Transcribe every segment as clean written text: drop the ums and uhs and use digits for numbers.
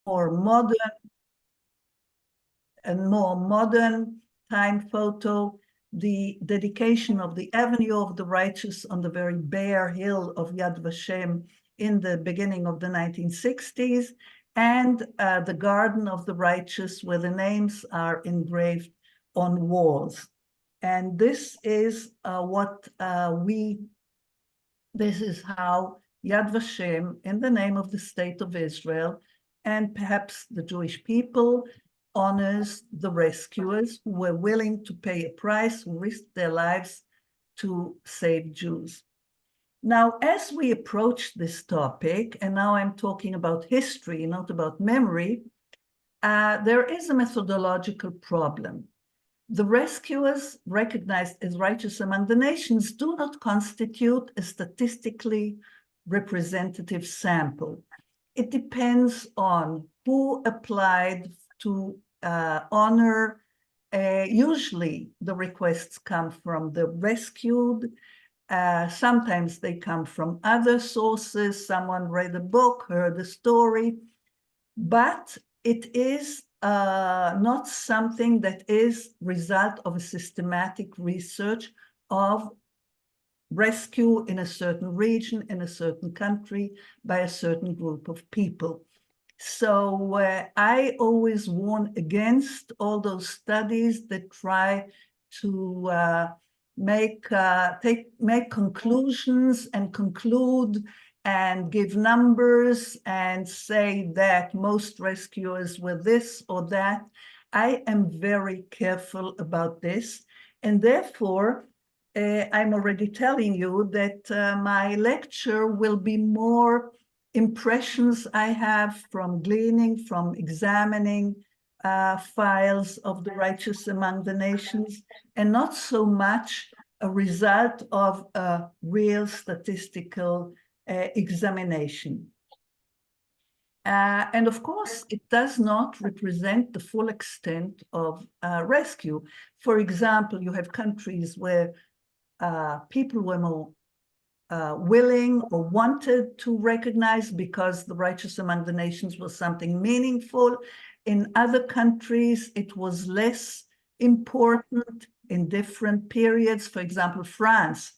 more modern time photo, the dedication of the Avenue of the Righteous on the very bare hill of Yad Vashem in the beginning of the 1960s, and the Garden of the Righteous, where the names are engraved on walls. And this is this is how Yad Vashem, in the name of the State of Israel, and perhaps the Jewish people, honors the rescuers who were willing to pay a price, who risked their lives to save Jews. Now, as we approach this topic, and now I'm talking about history, not about memory, there is a methodological problem. The rescuers recognized as righteous among the nations do not constitute a statistically representative sample. It depends on who applied to honor. Usually the requests come from the rescued. Sometimes they come from other sources. Someone read a book, heard a story, but it is not something that is result of a systematic research of rescue in a certain region, in a certain country, by a certain group of people. So I always warn against all those studies that try to make conclusions and conclude and give numbers and say that most rescuers were this or that. I am very careful about this, and therefore I'm already telling you that my lecture will be more impressions I have from gleaning, from examining files of the righteous among the nations, and not so much a result of a real statistical examination. And of course, it does not represent the full extent of rescue. For example, you have countries where people were more willing or wanted to recognize because the righteous among the nations was something meaningful. In other countries, it was less important in different periods. For example, France.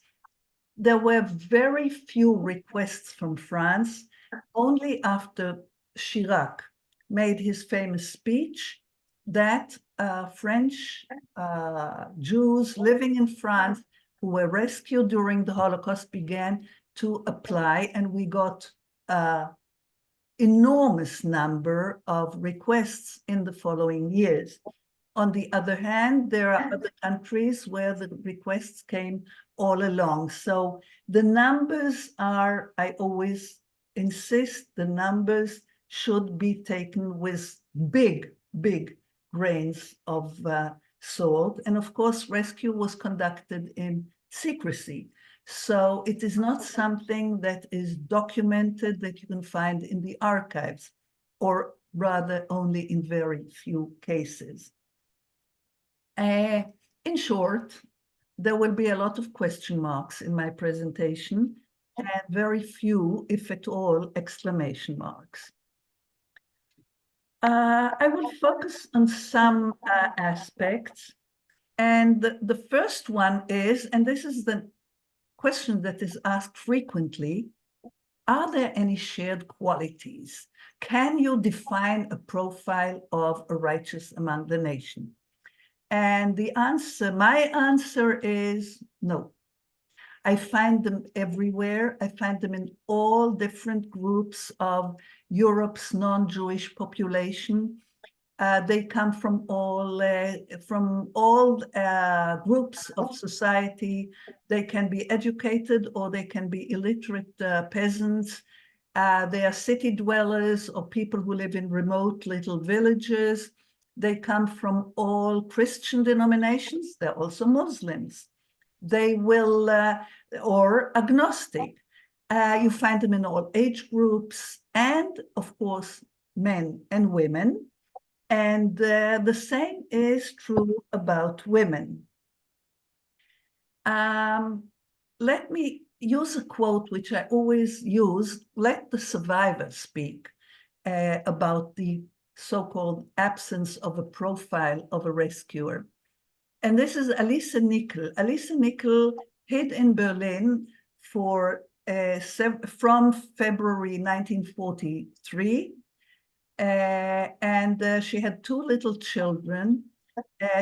There were very few requests from France. Only after Chirac made his famous speech that French Jews living in France who were rescued during the Holocaust began to apply, and we got enormous number of requests in the following years. On the other hand, there are other countries where the requests came all along. So the numbers are, I always insist, the numbers should be taken with big, big grains of salt. And of course, rescue was conducted in secrecy. So it is not something that is documented that you can find in the archives, or rather only in very few cases. In short, there will be a lot of question marks in my presentation and very few, if at all, exclamation marks. I will focus on some aspects. And the first one is, and this is the question that is asked frequently, are there any shared qualities? Can you define a profile of a righteous among the nation? And the answer, my answer is no. I find them everywhere. I find them in all different groups of Europe's non-Jewish population. They come from all groups of society. They can be educated or they can be illiterate peasants. They are city dwellers or people who live in remote little villages. They come from all Christian denominations. They're also Muslims. They will, or agnostic. You find them in all age groups and, of course, men and women. And the same is true about women. Let me use a quote which I always use, let the survivor speak. about the so-called absence of a profile of a rescuer. And this is Alice Nickel. Alice Nickel hid in Berlin for from February 1943, and she had two little children.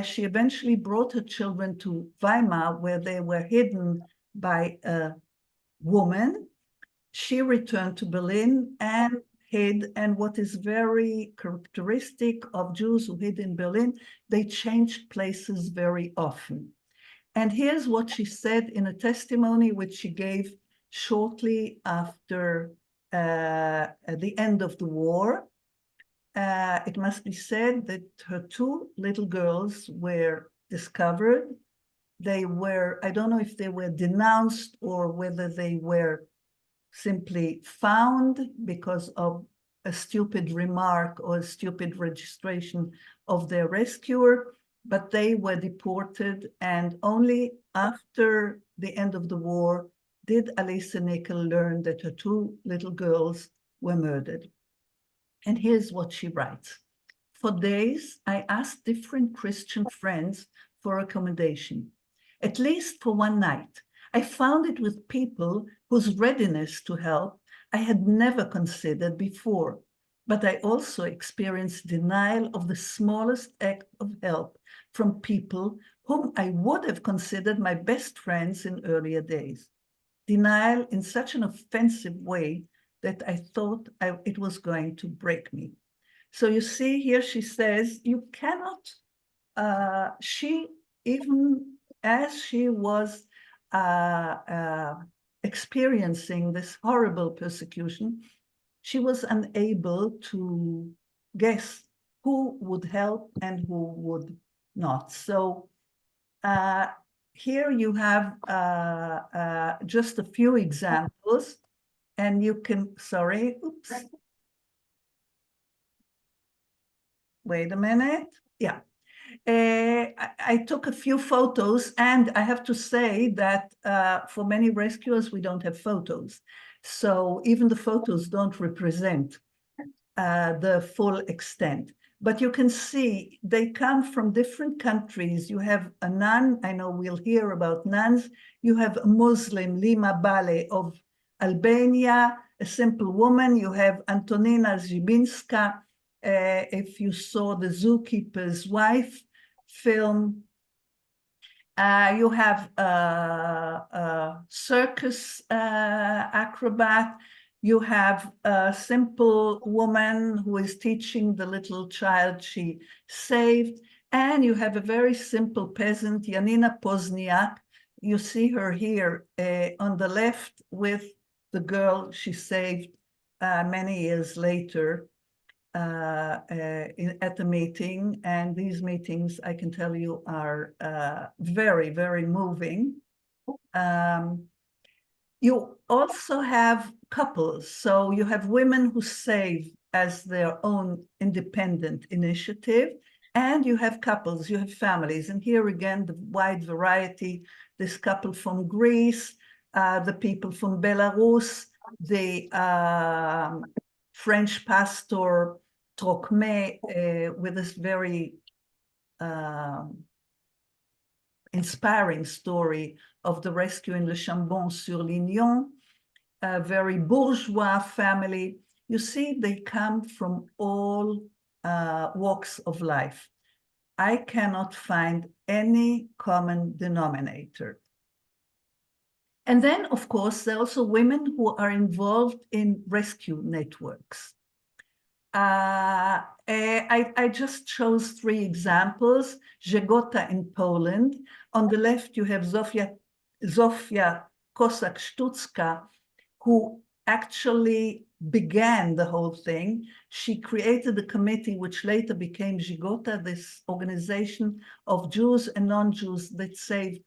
She eventually brought her children to Weimar, where they were hidden by a woman. She returned to Berlin and hid, and what is very characteristic of Jews who hid in Berlin, they changed places very often. And here's what she said in a testimony which she gave shortly after the end of the war. It must be said that her two little girls were discovered. They were, I don't know if they were denounced or whether they were simply found because of a stupid remark or a stupid registration of their rescuer, but they were deported, and only after the end of the war did Alice Nickel learn that her two little girls were murdered. And here's what she writes. For days, I asked different Christian friends for accommodation, at least for one night. I found it with people whose readiness to help I had never considered before, but I also experienced denial of the smallest act of help from people whom I would have considered my best friends in earlier days. Denial in such an offensive way that I thought it was going to break me. So you see here she says, you cannot, she, even as she was experiencing this horrible persecution, she was unable to guess who would help and who would not. So here you have just a few examples, and you can, sorry, oops. Wait a minute, yeah. I took a few photos, and I have to say that for many rescuers, we don't have photos. So even the photos don't represent the full extent. But you can see they come from different countries. You have a nun, I know we'll hear about nuns. You have a Muslim, Lima Bale of Albania, a simple woman. You have Antonina Zibinska. If you saw the Zookeeper's Wife film, you have a circus acrobat. You have a simple woman who is teaching the little child she saved. And you have a very simple peasant, Janina Pozniak. You see her here on the left with the girl she saved many years later at the meeting. And these meetings, I can tell you, are very, very moving. You also have couples. So you have women who save as their own independent initiative, and you have couples, you have families. And here again, the wide variety, this couple from Greece, the people from Belarus, the French pastor Trocmé with this very inspiring story of the rescue in Le Chambon-sur-Lignon, a very bourgeois family. You see, they come from all walks of life. I cannot find any common denominator. And then, of course, there are also women who are involved in rescue networks. I just chose three examples. Żegota in Poland. On the left, you have Zofia Kosak-Sztucka, who actually began the whole thing. She created a committee which later became Żegota, this organization of Jews and non-Jews that saved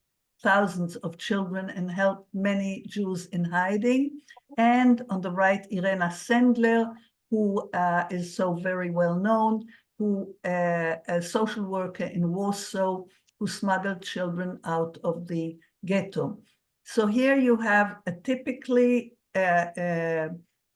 thousands of children and helped many Jews in hiding. And on the right, Irena Sendler, who is so very well known, who a social worker in Warsaw, who smuggled children out of the ghetto. So here you have a typically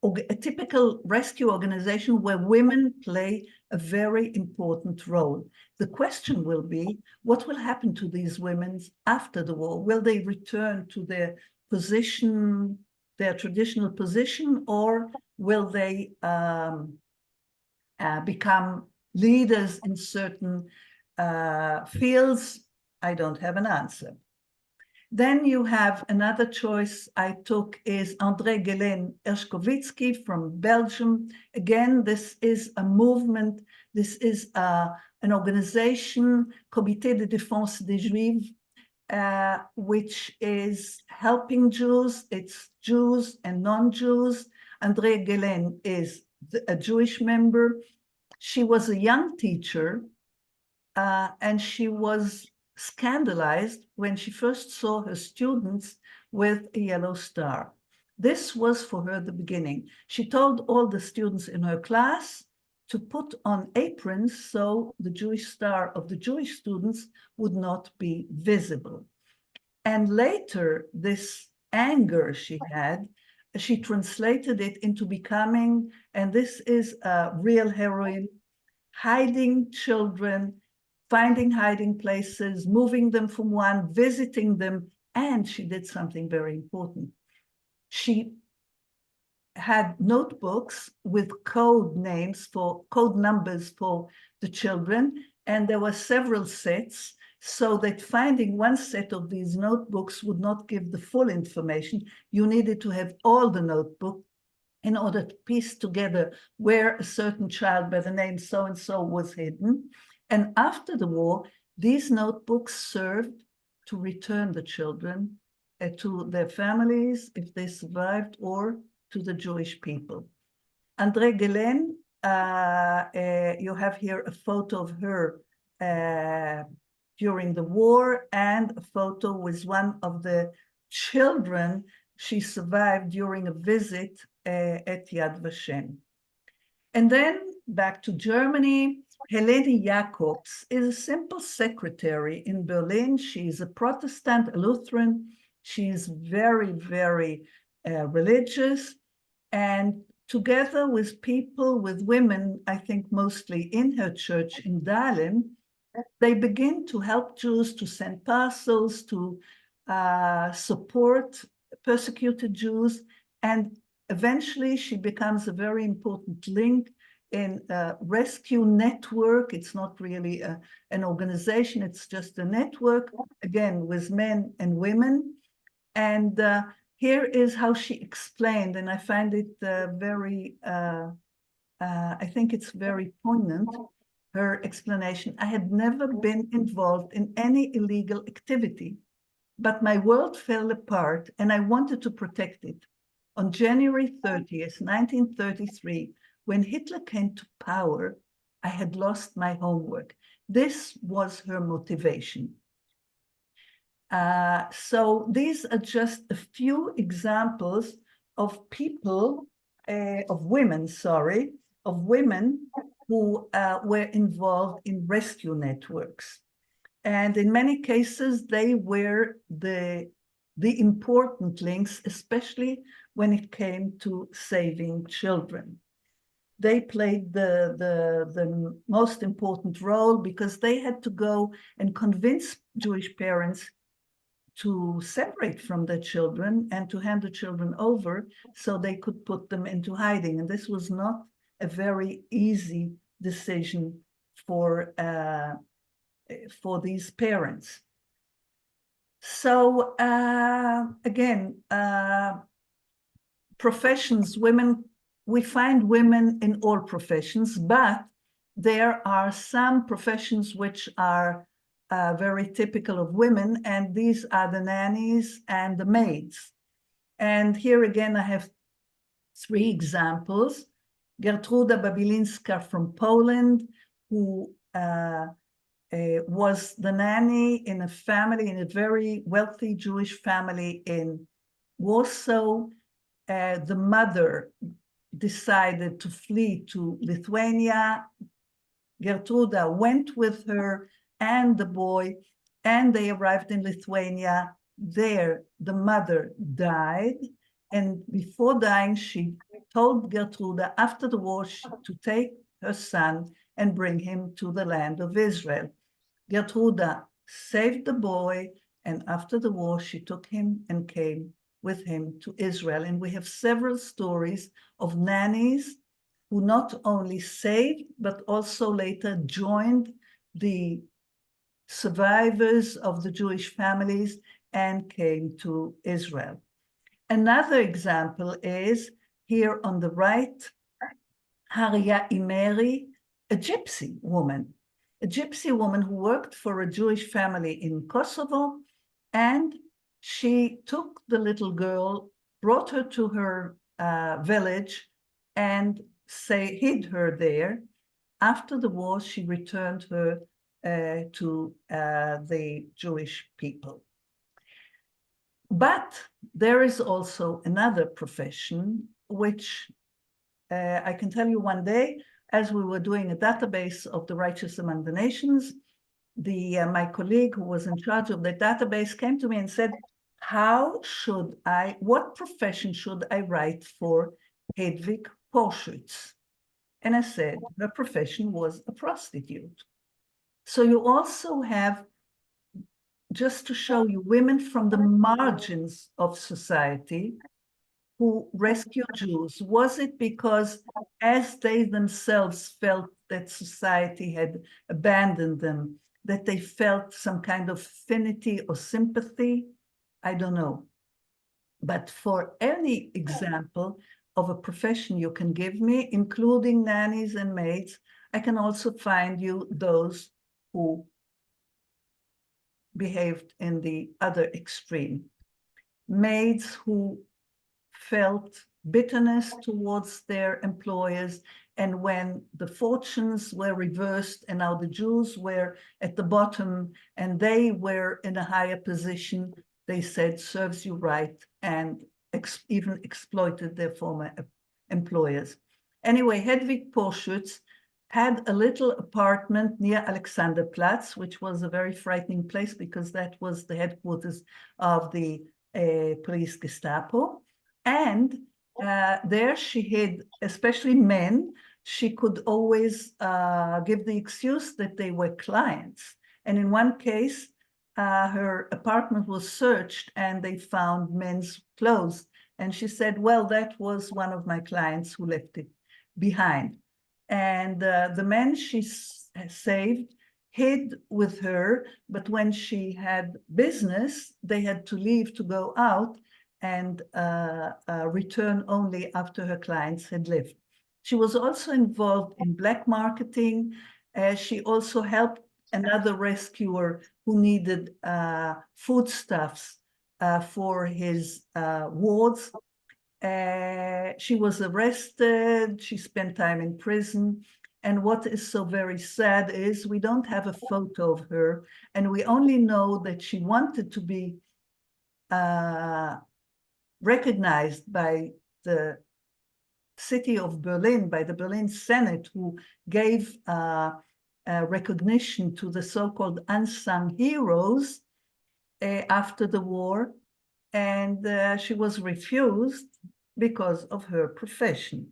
a typical rescue organization where women play a very important role. The question will be, what will happen to these women after the war? Will they return to their position, their traditional position, or will they become leaders in certain fields? I don't have an answer. Then you have another choice I took is André Yellin Ershkovitsky from Belgium. Again, this is a movement. This is an organization, Comité de Défense des Juifs, which is helping Jews. It's Jews and non-Jews. André Yellin is a Jewish member. She was a young teacher, and she was scandalized when she first saw her students with a yellow star. This was for her the beginning. She told all the students in her class to put on aprons so the Jewish star of the Jewish students would not be visible. And later, this anger she had, she translated it into becoming, and this is a real heroine, hiding children, finding hiding places, moving them from one, visiting them, and she did something very important. She had notebooks with code numbers for the children, and there were several sets, so that finding one set of these notebooks would not give the full information. You needed to have all the notebook in order to piece together where a certain child by the name so-and-so was hidden. And after the war, these notebooks served to return the children to their families if they survived, or to the Jewish people. André Yellin, you have here a photo of her during the war, and a photo with one of the children she survived during a visit at Yad Vashem. And then back to Germany, Helene Jacobs is a simple secretary in Berlin. She's a Protestant, a Lutheran. She's very, very religious. And together with people, with women, I think mostly in her church in Dahlem, they begin to help Jews, to send parcels, to support persecuted Jews. And eventually she becomes a very important link in a rescue network. It's not really an organization, it's just a network, again, with men and women. And here is how she explained, and I find it I think it's very poignant, her explanation. I had never been involved in any illegal activity, but my world fell apart and I wanted to protect it. On January 30th, 1933, when Hitler came to power, I had lost my homework. This was her motivation. So these are just a few examples of people, of women who were involved in rescue networks. And in many cases, they were the important links, especially when it came to saving children. They played the most important role because they had to go and convince Jewish parents to separate from their children and to hand the children over so they could put them into hiding. And this was not a very easy decision for these parents. So again, professions, women, we find women in all professions, but there are some professions which are very typical of women, and these are the nannies and the maids. And here again, I have three examples. Gertruda Babilinska from Poland, who was the nanny in a family, in a very wealthy Jewish family in Warsaw. The mother decided to flee to Lithuania. Gertruda went with her and the boy, and they arrived in Lithuania. There, the mother died, and before dying, she told Gertrude after the war to take her son and bring him to the land of Israel. Gertrude saved the boy, and after the war, she took him and came with him to Israel. And we have several stories of nannies who not only saved, but also later joined the survivors of the Jewish families and came to Israel. Another example is here on the right, Haria Imeri, a gypsy woman who worked for a Jewish family in Kosovo, and she took the little girl, brought her to her village, and hid her there. After the war, she returned her to the Jewish people. But there is also another profession, which I can tell you one day, as we were doing a database of the righteous among the nations, my colleague who was in charge of the database came to me and said, what profession should I write for Hedwig Porschütz? And I said, her profession was a prostitute. So you also have, just to show you, women from the margins of society who rescued Jews. Was it because as they themselves felt that society had abandoned them, that they felt some kind of affinity or sympathy? I don't know. But for any example of a profession you can give me, including nannies and maids, I can also find you those who behaved in the other extreme. Maids who felt bitterness towards their employers, and when the fortunes were reversed and now the Jews were at the bottom and they were in a higher position, they said, serves you right, and even exploited their former employers. Anyway, Hedwig Porschütz had a little apartment near Alexanderplatz, which was a very frightening place because that was the headquarters of the police Gestapo. And there she hid, especially men. She could always give the excuse that they were clients. And in one case, her apartment was searched and they found men's clothes. And she said, well, that was one of my clients who left it behind. And the men she saved hid with her, but when she had business, they had to leave to go out and return only after her clients had left. She was also involved in black marketing. She also helped another rescuer who needed foodstuffs for his wards. She was arrested. She spent time in prison. And what is so very sad is we don't have a photo of her, and we only know that she wanted to be recognized by the city of Berlin, by the Berlin Senate, who gave recognition to the so-called unsung heroes after the war. And she was refused because of her profession,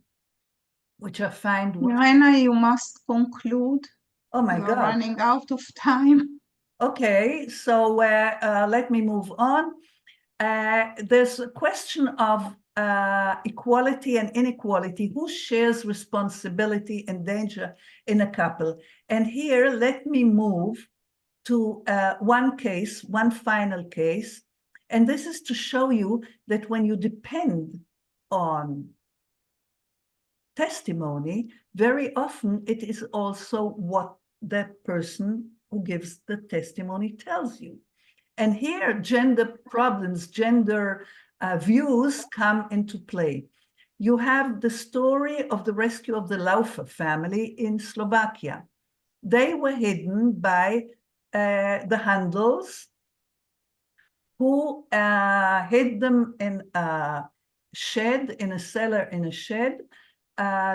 which I find... Irena, you must conclude. Oh my God. You're running out of time. Okay, so let me move on. There's a question of equality and inequality. Who shares responsibility and danger in a couple? And here, let me move to one case, one final case. And this is to show you that when you depend on testimony, very often it is also what that person who gives the testimony tells you. And here, gender problems, gender views come into play. You have the story of the rescue of the Laufer family in Slovakia. They were hidden by the Handels, who hid them in a shed, in a cellar, in a shed,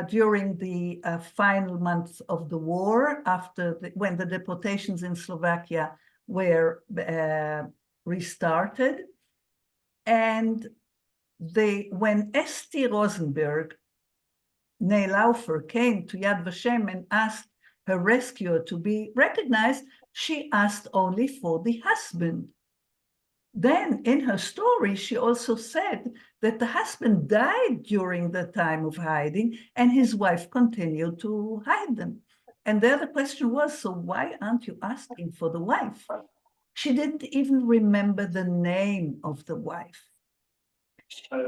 during the final months of the war, when the deportations in Slovakia were restarted. And when Esti Rosenberg Nay Laufer came to Yad Vashem and asked her rescuer to be recognized, she asked only for the husband. Then in her story, she also said that the husband died during the time of hiding and his wife continued to hide them. And there the question was, so why aren't you asking for the wife? She didn't even remember the name of the wife.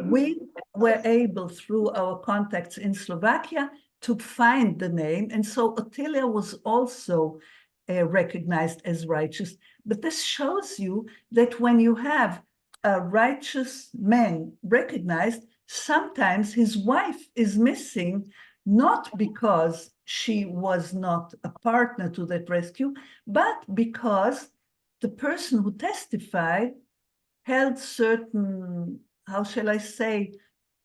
We were able, through our contacts in Slovakia, to find the name. And so Ottilia was also recognized as righteous. But this shows you that when you have a righteous man recognized, sometimes his wife is missing, not because she was not a partner to that rescue, but because the person who testified held certain, how shall I say,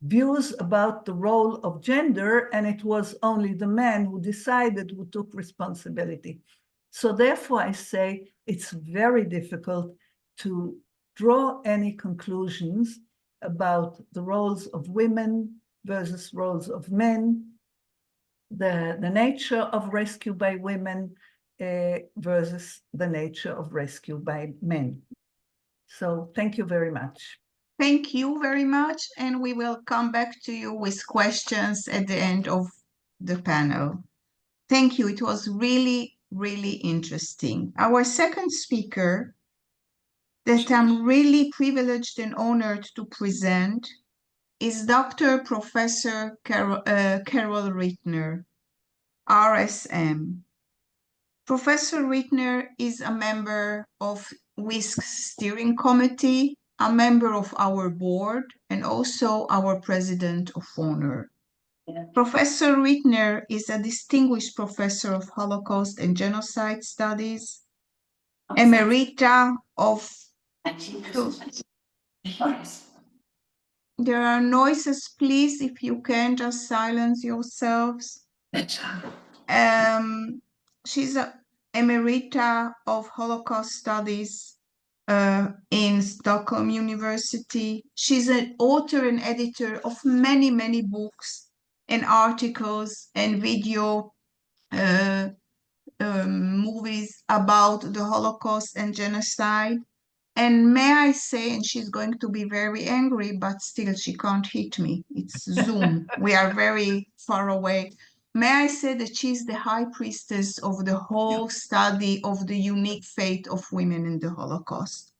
views about the role of gender, and it was only the man who decided, who took responsibility. So therefore, I say it's very difficult to draw any conclusions about the roles of women versus roles of men, the nature of rescue by women versus the nature of rescue by men. So thank you very much. Thank you very much, and we will come back to you with questions at the end of the panel. Thank you. It was really, really interesting. Our second speaker that I'm really privileged and honored to present is Dr. Professor Carol Rittner, RSM. Professor Rittner is a member of WHISC steering committee, a member of our board, and also our president of honor. Yeah. Professor Rittner is a distinguished professor of Holocaust and Genocide Studies, emerita of... There are noises, please, if you can just silence yourselves. She's an emerita of Holocaust Studies in Stockholm University. She's an author and editor of many, many books and articles and video movies about the Holocaust and genocide. And may I say, and she's going to be very angry, but still she can't hit me. It's Zoom. We are very far away. May I say that she's the high priestess of the whole study of the unique fate of women in the Holocaust.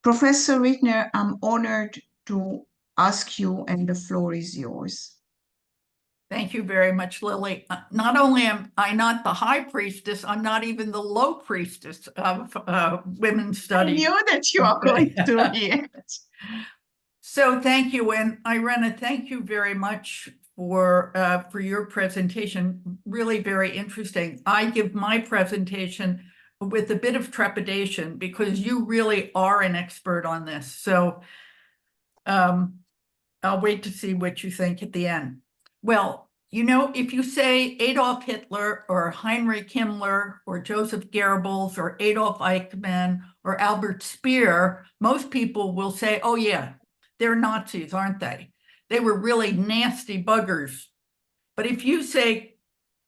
Professor Rittner, I'm honored to ask you, and the floor is yours. Thank you very much, Lily. Not only am I not the high priestess, I'm not even the low priestess of women's studies. I knew that you are going to react. So thank you. And Irena, thank you very much for your presentation. Really very interesting. I give my presentation with a bit of trepidation because you really are an expert on this. So I'll wait to see what you think at the end. Well, you know, if you say Adolf Hitler or Heinrich Himmler or Joseph Goebbels or Adolf Eichmann or Albert Speer, most people will say, oh yeah, they're Nazis, aren't they? They were really nasty buggers. But if you say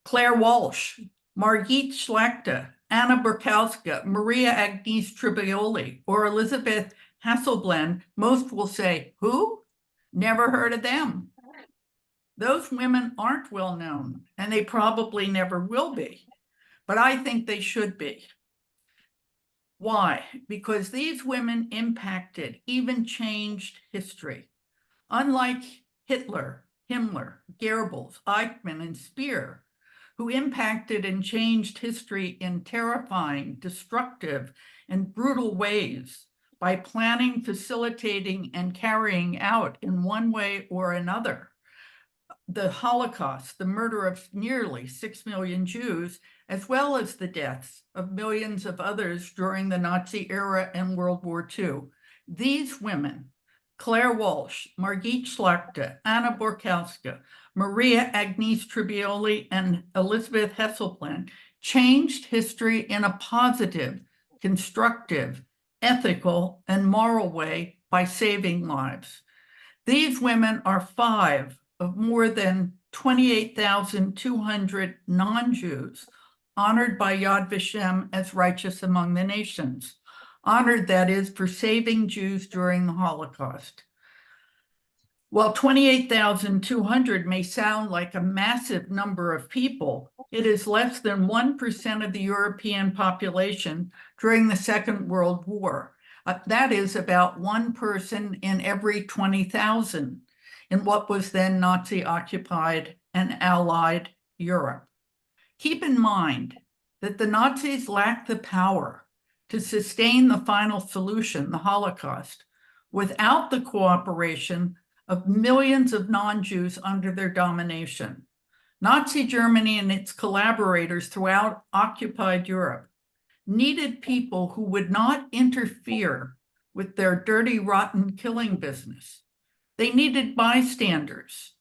Claire Walsh, Margit Schlachter, Anna Burkowska, Maria Agnes Tribioli, or Elizabeth Hasselblad, most will say, who? Never heard of them. Those women aren't well known, and they probably never will be, but I think they should be. Why? Because these women impacted, even changed history. Unlike Hitler, Himmler, Goebbels, Eichmann, and Speer, who impacted and changed history in terrifying, destructive, and brutal ways by planning, facilitating, and carrying out in one way or another the Holocaust, the murder of nearly 6 million Jews, as well as the deaths of millions of others during the Nazi era and World War II. These women, Claire Walsh, Margit Schlachter, Anna Burkowska, Maria Agnes Tribioli, and Elizabeth Hasselblad, changed history in a positive, constructive, ethical, and moral way by saving lives. These women are 5 of more than 28,200 non-Jews honored by Yad Vashem as righteous among the nations. Honored, that is, for saving Jews during the Holocaust. While 28,200 may sound like a massive number of people, it is less than 1% of the European population during the Second World War. That is about one person in every 20,000 in what was then Nazi-occupied and Allied Europe. Keep in mind that the Nazis lacked the power to sustain the final solution, the Holocaust, without the cooperation of millions of non-Jews under their domination. Nazi Germany and its collaborators throughout occupied Europe needed people who would not interfere with their dirty, rotten killing business. They needed bystanders.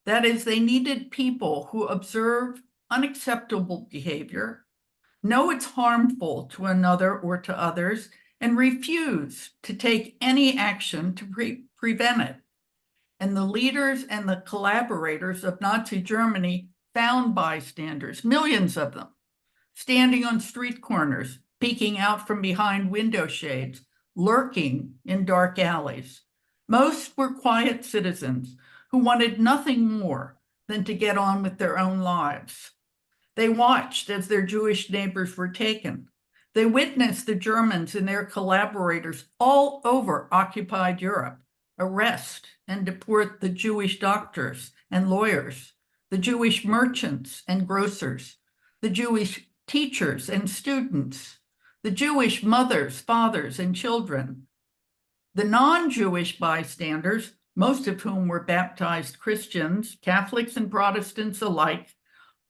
That is, they needed people who observe unacceptable behavior, know it's harmful to another or to others, and refuse to take any action to prevent it. And the leaders and the collaborators of Nazi Germany found bystanders, millions of them, standing on street corners, peeking out from behind window shades, lurking in dark alleys. Most were quiet citizens who wanted nothing more than to get on with their own lives. They watched as their Jewish neighbors were taken. They witnessed the Germans and their collaborators all over occupied Europe arrest and deport the Jewish doctors and lawyers, the Jewish merchants and grocers, the Jewish teachers and students, the Jewish mothers, fathers, and children. The non-Jewish bystanders, most of whom were baptized Christians, Catholics and Protestants alike,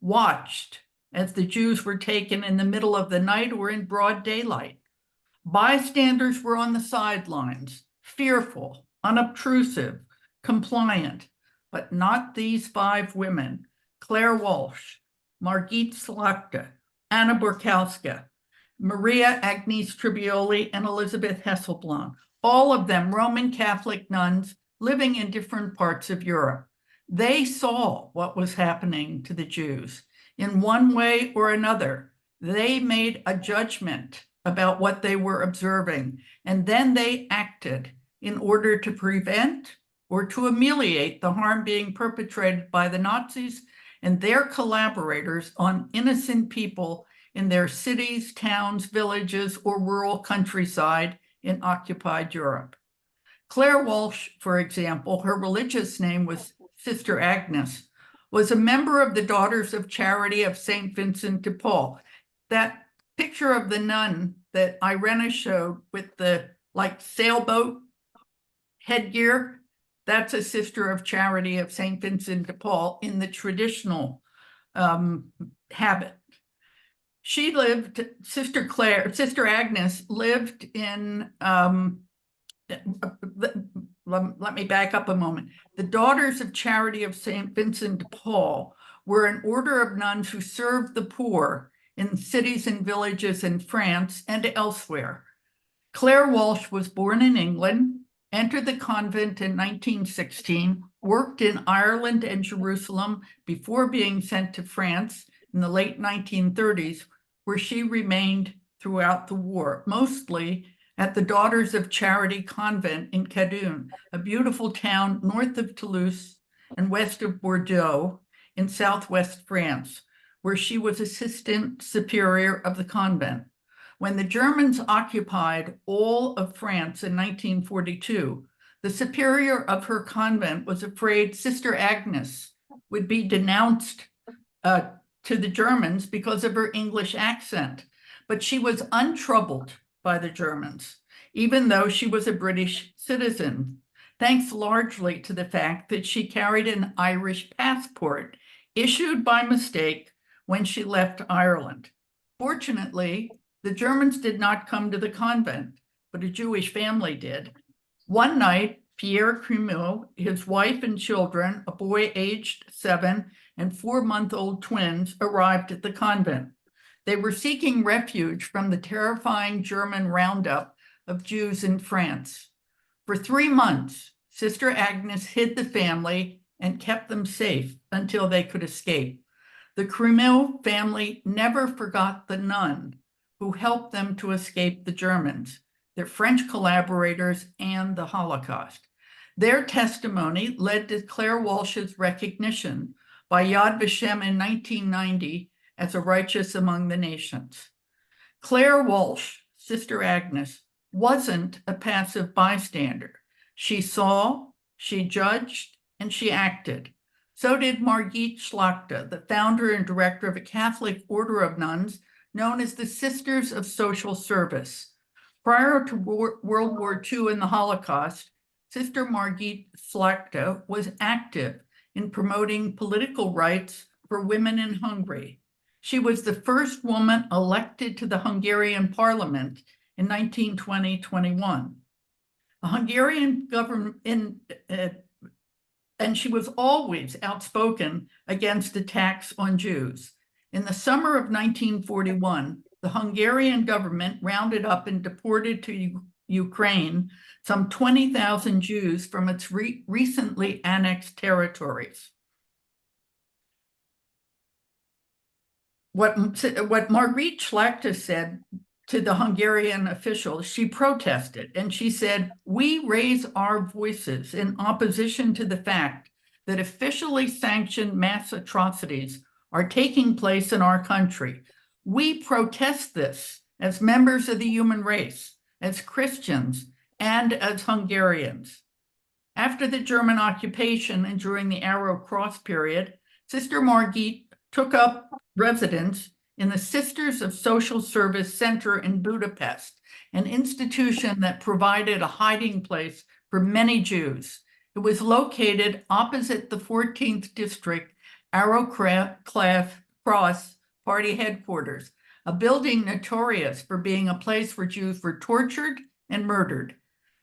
watched as the Jews were taken in the middle of the night or in broad daylight. Bystanders were on the sidelines, fearful, unobtrusive, compliant, but not these five women: Claire Walsh, Margit Slakta, Anna Borkowska, Maria Agnes Tribioli, and Elizabeth Hesselblom, all of them Roman Catholic nuns living in different parts of Europe. They saw what was happening to the Jews. In one way or another, they made a judgment about what they were observing, and then they acted in order to prevent or to ameliorate the harm being perpetrated by the Nazis and their collaborators on innocent people in their cities, towns, villages, or rural countryside in occupied Europe. Claire Walsh, for example, her religious name was Sister Agnes, was a member of the Daughters of Charity of St. Vincent de Paul. That picture of the nun that Irena showed with the sailboat headgear, that's a Sister of Charity of St. Vincent de Paul in the traditional habit. She lived, Sister Agnes lived in, let me back up a moment. The Daughters of Charity of St. Vincent de Paul were an order of nuns who served the poor in cities and villages in France and elsewhere. Claire Walsh was born in England, entered the convent in 1916, worked in Ireland and Jerusalem before being sent to France in the late 1930s, where she remained throughout the war, mostly at the Daughters of Charity Convent in Cadun, a beautiful town north of Toulouse and west of Bordeaux in southwest France, where she was assistant superior of the convent. When the Germans occupied all of France in 1942, the superior of her convent was afraid Sister Agnes would be denounced to the Germans because of her English accent, but she was untroubled by the Germans, even though she was a British citizen, thanks largely to the fact that she carried an Irish passport issued by mistake when she left Ireland. Fortunately, the Germans did not come to the convent, but a Jewish family did. One night, Pierre Cremeux, his wife and children, a boy aged 7 and 4-month-old twins, arrived at the convent. They were seeking refuge from the terrifying German roundup of Jews in France. For 3 months, Sister Agnes hid the family and kept them safe until they could escape. The Cremeux family never forgot the nun who helped them to escape the Germans, their French collaborators, and the Holocaust. Their testimony led to Claire Walsh's recognition by Yad Vashem in 1990 as a righteous among the nations. Claire Walsh, Sister Agnes, wasn't a passive bystander. She saw, she judged, and she acted. So did Margit Schlachte, the founder and director of a Catholic order of nuns known as the Sisters of Social Service. Prior to World War II and the Holocaust, Sister Margit Schlachte was active in promoting political rights for women in Hungary. She was the first woman elected to the Hungarian parliament in 1920-21. The Hungarian government, and she was always outspoken against attacks on Jews. In the summer of 1941, the Hungarian government rounded up and deported to Ukraine some 20,000 Jews from its recently annexed territories. What Margit Schlachte said to the Hungarian officials, she protested and she said, "We raise our voices in opposition to the fact that officially sanctioned mass atrocities are taking place in our country. We protest this as members of the human race, as Christians, and as Hungarians." After the German occupation and during the Arrow Cross period, Sister Margit took up residence in the Sisters of Social Service Center in Budapest, an institution that provided a hiding place for many Jews. It was located opposite the 14th District Arrow Cross Party headquarters, a building notorious for being a place where Jews were tortured and murdered.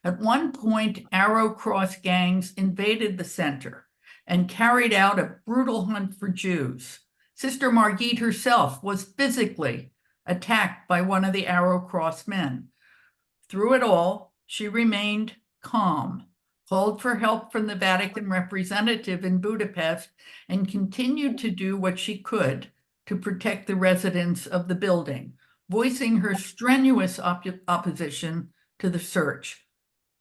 At one point, Arrow Cross gangs invaded the center and carried out a brutal hunt for Jews. Sister Margit herself was physically attacked by one of the Arrow Cross men. Through it all, she remained calm, called for help from the Vatican representative in Budapest, and continued to do what she could to protect the residents of the building, voicing her strenuous opposition to the search.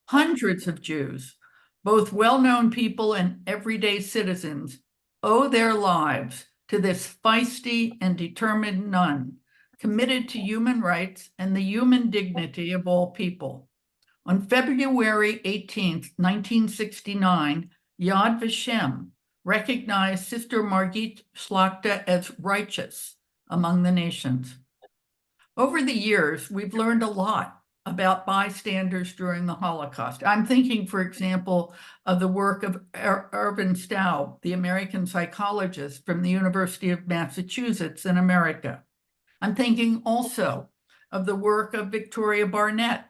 Hundreds of Jews, both well-known people and everyday citizens, owe their lives to this feisty and determined nun, committed to human rights and the human dignity of all people. On February 18, 1969, Yad Vashem recognized Sister Margit Schlachte as righteous among the nations. Over the years, we've learned a lot about bystanders during the Holocaust. I'm thinking, for example, of the work of Ervin Staub, the American psychologist from the University of Massachusetts in America. I'm thinking also of the work of Victoria Barnett,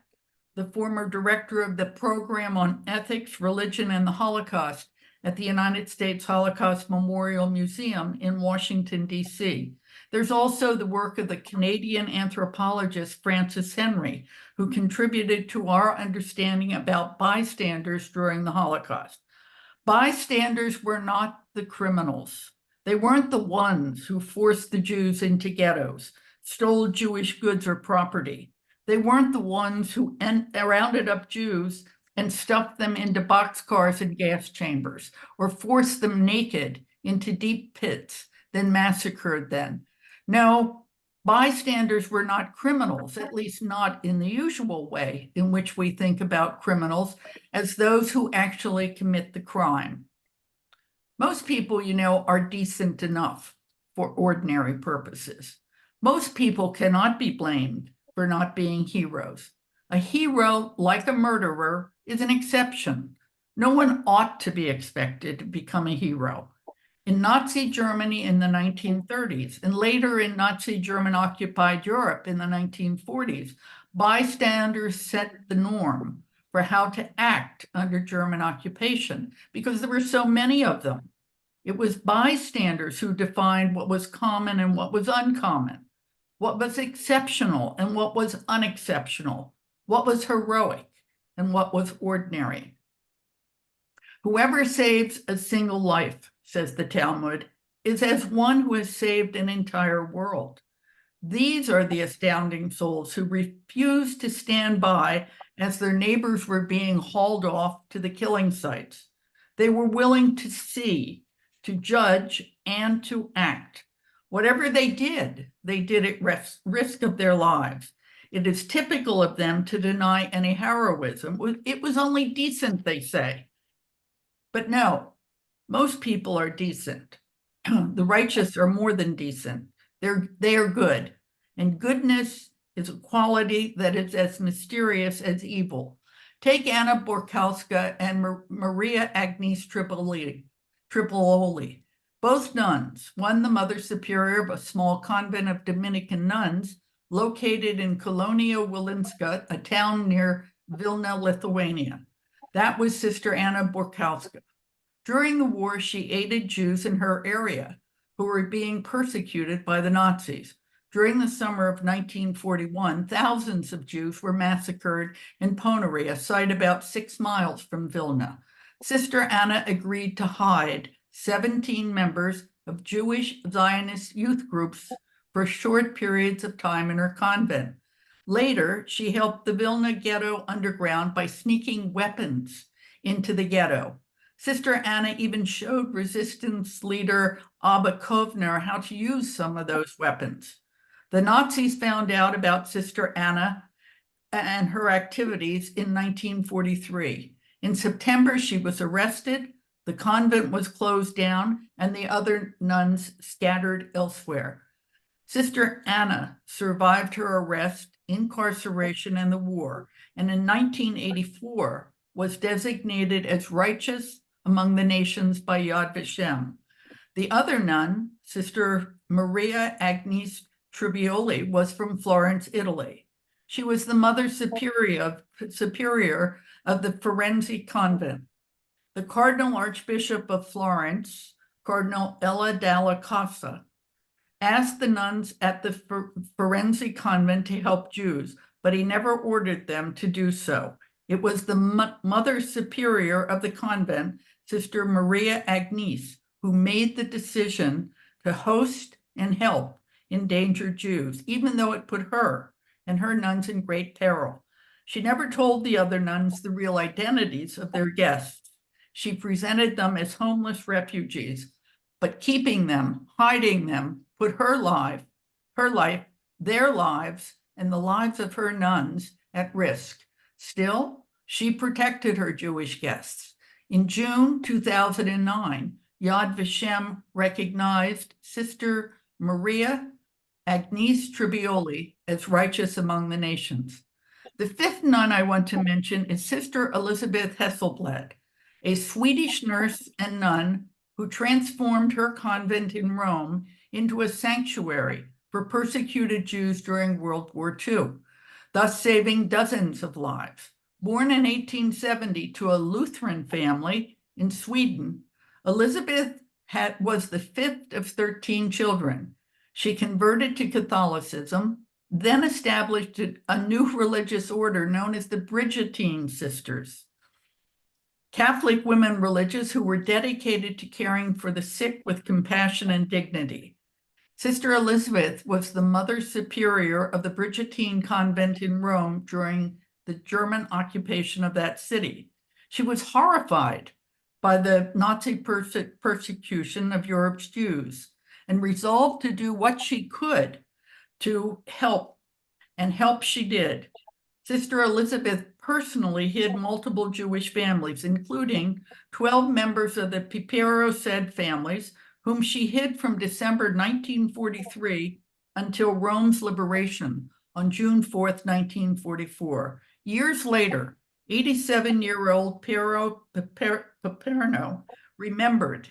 the former director of the Program on Ethics, Religion, and the Holocaust at the United States Holocaust Memorial Museum in Washington, D.C. There's also the work of the Canadian anthropologist Francis Henry, who contributed to our understanding about bystanders during the Holocaust. Bystanders were not the criminals. They weren't the ones who forced the Jews into ghettos, stole Jewish goods or property. They weren't the ones who rounded up Jews and stuffed them into boxcars and gas chambers, or forced them naked into deep pits, then massacred them. No, bystanders were not criminals, at least not in the usual way in which we think about criminals as those who actually commit the crime. Most people, you know, are decent enough for ordinary purposes. Most people cannot be blamed for not being heroes. A hero, like a murderer, is an exception. No one ought to be expected to become a hero. In Nazi Germany in the 1930s, and later in Nazi German-occupied Europe in the 1940s, bystanders set the norm for how to act under German occupation because there were so many of them. It was bystanders who defined what was common and what was uncommon, what was exceptional and what was unexceptional, what was heroic and what was ordinary. Whoever saves a single life, says the Talmud, is as one who has saved an entire world. These are the astounding souls who refused to stand by as their neighbors were being hauled off to the killing sites. They were willing to see, to judge, and to act. Whatever they did at risk of their lives. It is typical of them to deny any heroism. It was only decent, they say. But no, most people are decent. The righteous are more than decent. They are good. And goodness is a quality that is as mysterious as evil. Take Anna Borkowska and Maria Agnes Tripolioli, both nuns, one the mother superior of a small convent of Dominican nuns located in Kolonia Wilinska, a town near Vilna, Lithuania. That was Sister Anna Borkowska. During the war, she aided Jews in her area who were being persecuted by the Nazis. During the summer of 1941, thousands of Jews were massacred in Ponary, a site about 6 miles from Vilna. Sister Anna agreed to hide 17 members of Jewish Zionist youth groups for short periods of time in her convent. Later, she helped the Vilna ghetto underground by sneaking weapons into the ghetto. Sister Anna even showed resistance leader Abba Kovner how to use some of those weapons. The Nazis found out about Sister Anna and her activities in 1943. In September, she was arrested, the convent was closed down, and the other nuns scattered elsewhere. Sister Anna survived her arrest, incarceration, and the war, and in 1984 was designated as righteous among the nations by Yad Vashem. The other nun, Sister Maria Agnes Tripolioli, was from Florence, Italy. She was the mother superior of the Forensic Convent. The Cardinal Archbishop of Florence, Cardinal Ella Dalla Casa, asked the nuns at the Forensic Convent to help Jews, but he never ordered them to do so. It was the mother superior of the convent, Sister Maria Agnes, who made the decision to host and help endangered Jews, even though it put her and her nuns in great peril. She never told the other nuns the real identities of their guests. She presented them as homeless refugees, but keeping them, hiding them, put her life, their lives, and the lives of her nuns at risk. Still, she protected her Jewish guests. In June 2009, Yad Vashem recognized Sister Maria Agnes Tripolioli as righteous among the nations. The fifth nun I want to mention is Sister Elisabeth Hesselblad, a Swedish nurse and nun who transformed her convent in Rome into a sanctuary for persecuted Jews during World War II, thus saving dozens of lives. Born in 1870 to a Lutheran family in Sweden, Elisabeth was the fifth of 13 children. She converted to Catholicism, then established a new religious order known as the Brigittine Sisters, Catholic women religious who were dedicated to caring for the sick with compassion and dignity. Sister Elisabeth was the mother superior of the Brigittine convent in Rome during the German occupation of that city. She was horrified by the Nazi persecution of Europe's Jews and resolved to do what she could to help, and help she did. Sister Elisabeth personally hid multiple Jewish families, including 12 members of the Pipero said families, whom she hid from December 1943 until Rome's liberation on June 4th, 1944. Years later, 87-year-old Piero Paperno remembered,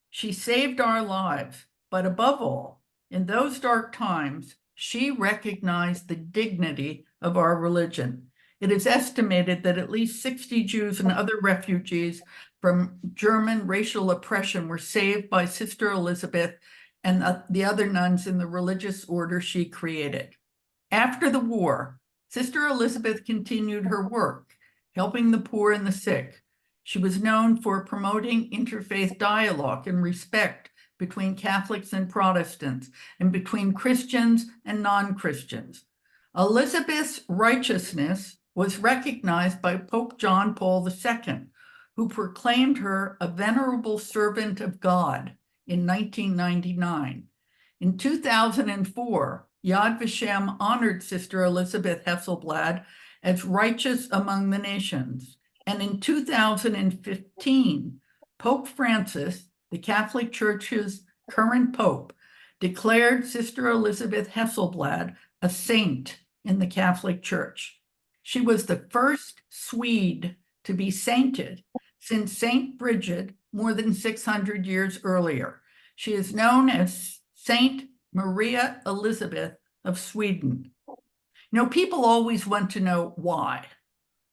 "She saved our lives, but above all, in those dark times, she recognized the dignity of our religion." It is estimated that at least 60 Jews and other refugees from German racial oppression were saved by Sister Elisabeth and the other nuns in the religious order she created. After the war, Sister Elisabeth continued her work, helping the poor and the sick. She was known for promoting interfaith dialogue and respect between Catholics and Protestants, and between Christians and non-Christians. Elizabeth's righteousness was recognized by Pope John Paul II, who proclaimed her a venerable servant of God in 1999. In 2004, Yad Vashem honored Sister Elizabeth Hesselblad as righteous among the nations. And in 2015, Pope Francis, the Catholic Church's current pope, declared Sister Elizabeth Hesselblad a saint in the Catholic Church. She was the first Swede to be sainted since Saint Bridget more than 600 years earlier. She is known as Saint Maria Elizabeth of Sweden. People always want to know why.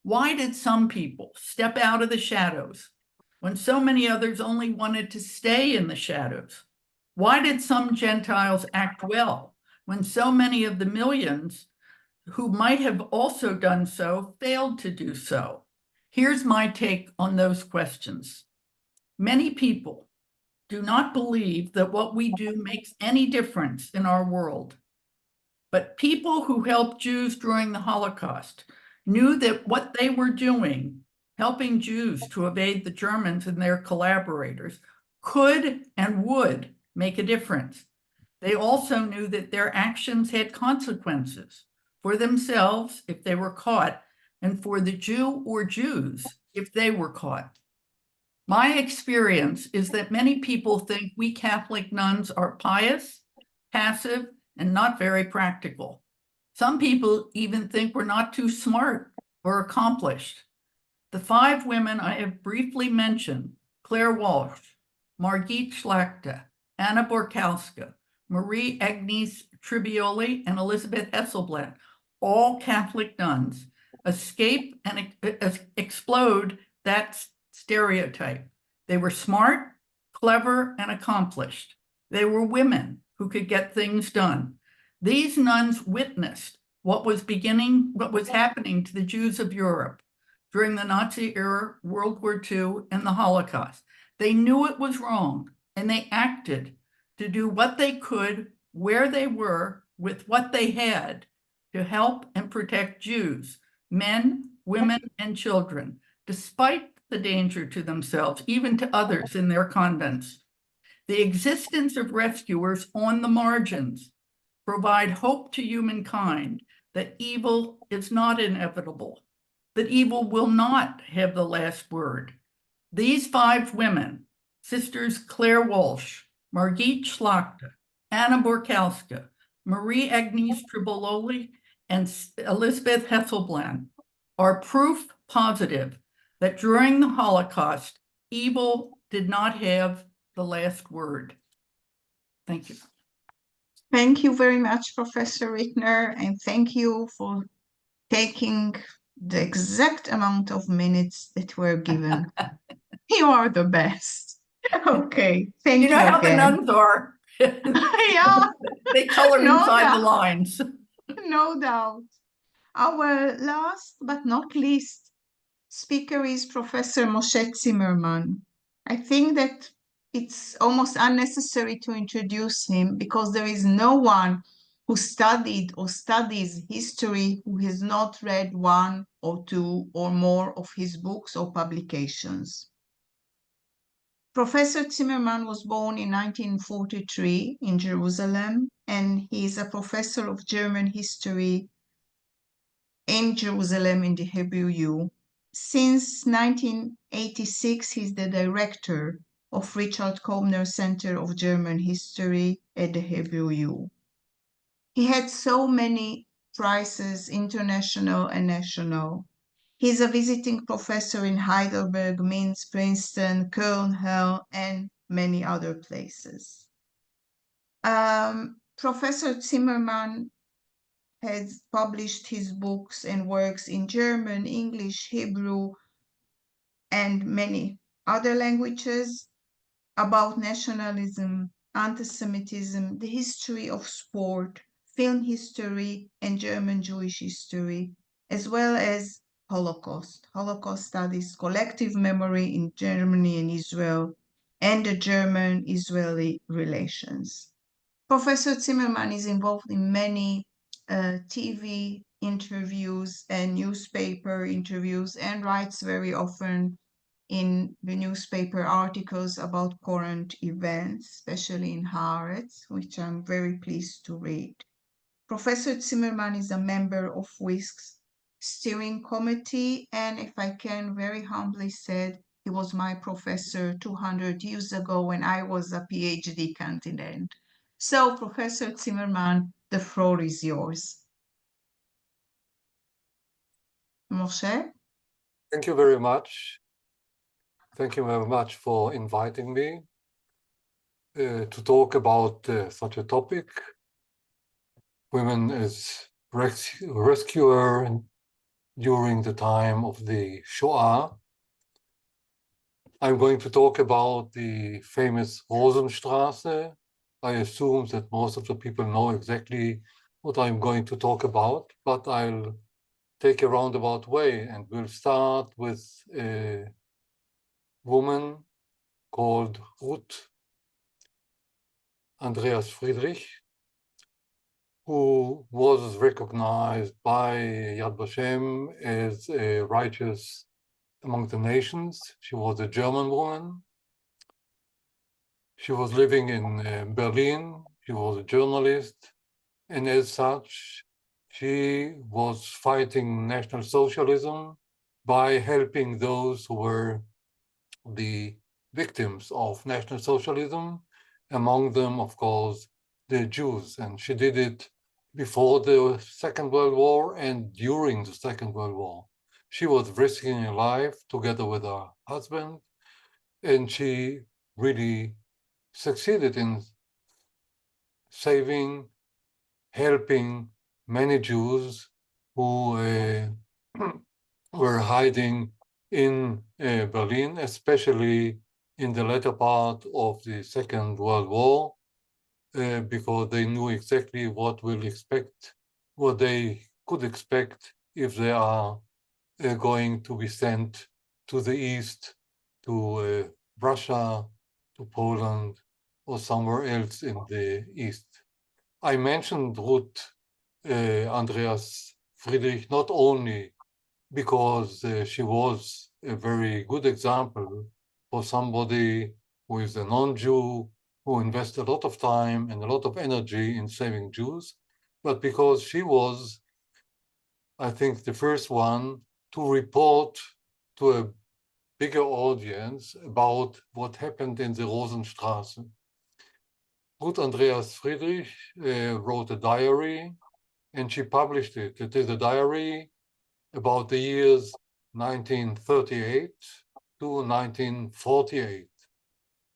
Why did some people step out of the shadows when so many others only wanted to stay in the shadows? Why did some Gentiles act well when so many of the millions who might have also done so failed to do so? Here's my take on those questions. Many people do not believe that what we do makes any difference in our world. But people who helped Jews during the Holocaust knew that what they were doing, helping Jews to evade the Germans and their collaborators, could and would make a difference. They also knew that their actions had consequences for themselves if they were caught, and for the Jew or Jews if they were caught. My experience is that many people think we Catholic nuns are pious, passive, and not very practical. Some people even think we're not too smart or accomplished. The 5 women I have briefly mentioned, Claire Walsh, Margit Schlachter, Anna Borkowska, Marie Agnes Tribioli, and Elizabeth Hesselblad, all Catholic nuns, escape and explode that stereotype. They were smart, clever, and accomplished. They were women who could get things done. These nuns witnessed what was happening to the Jews of Europe during the Nazi era, World War II, and the Holocaust. They knew it was wrong, and they acted to do what they could, where they were, with what they had, to help and protect Jews, men, women, and children, despite the danger to themselves, even to others in their convents. The existence of rescuers on the margins provide hope to humankind that evil is not inevitable, that evil will not have the last word. These 5 women, Sisters Claire Walsh, Margit Schlachter, Anna Borkowska, Marie Agnes Tribololi, and Elizabeth Hesselblad, are proof positive that during the Holocaust, evil did not have the last word. Thank you. Thank you very much, Professor Rittner, and thank you for taking the exact amount of minutes that were given. You are the best. Okay, thank you. You know how again. the nuns are. Yeah, They color No inside doubt. the lines. no doubt. Our last but not least speaker is Professor Moshe Zimmermann. I think that it's almost unnecessary to introduce him because there is no one who studied or studies history who has not read 1 or 2 or more of his books or publications. Professor Zimmermann was born in 1943 in Jerusalem, and he is a professor of German history in Jerusalem in the Hebrew U. Since 1986, he's the director of Richard Kovner Center of German History at the Hebrew U. He had so many prizes, international and national. He's a visiting professor in Heidelberg, Mainz, Princeton, Köln, and many other places. Professor Zimmermann has published his books and works in German, English, Hebrew, and many other languages about nationalism, anti-Semitism, the history of sport, film history, and German Jewish history, as well as Holocaust. Holocaust studies collective memory in Germany and Israel and the German-Israeli relations. Professor Zimmermann is involved in many TV interviews and newspaper interviews and writes very often in the newspaper articles about current events, especially in Haaretz, which I'm very pleased to read. Professor Zimmermann is a member of WHISC's steering committee, and if I can very humbly say, he was my professor 200 years ago when I was a PhD candidate. So, Professor Zimmermann, the floor is yours. Moshe? Thank you very much. Thank you very much for inviting me to talk about such a topic, women as rescuer during the time of the Shoah. I'm going to talk about the famous Rosenstrasse. I assume that most of the people know exactly what I'm going to talk about, but I'll take a roundabout way, and we'll start with a woman called Ruth Andreas Friedrich, who was recognized by Yad Vashem as a righteous among the nations. She was a German woman. She was living in Berlin. She was a journalist. And as such, she was fighting National Socialism by helping those who were the victims of National Socialism, among them, of course, the Jews. And she did it before the Second World War and during the Second World War. She was risking her life together with her husband, and she really succeeded in saving, helping many Jews who were hiding in Berlin, especially in the latter part of the Second World War, because they knew exactly what they could expect if they are going to be sent to the east, to Russia, to Poland, or somewhere else in the east. I mentioned Ruth Andreas Friedrich not only because she was a very good example for somebody who is a non-Jew, who invested a lot of time and a lot of energy in saving Jews, but because she was, I think, the first one to report to a bigger audience about what happened in the Rosenstrasse. Ruth Andreas Friedrich wrote a diary, and she published it. It is a diary about the years 1938 to 1948,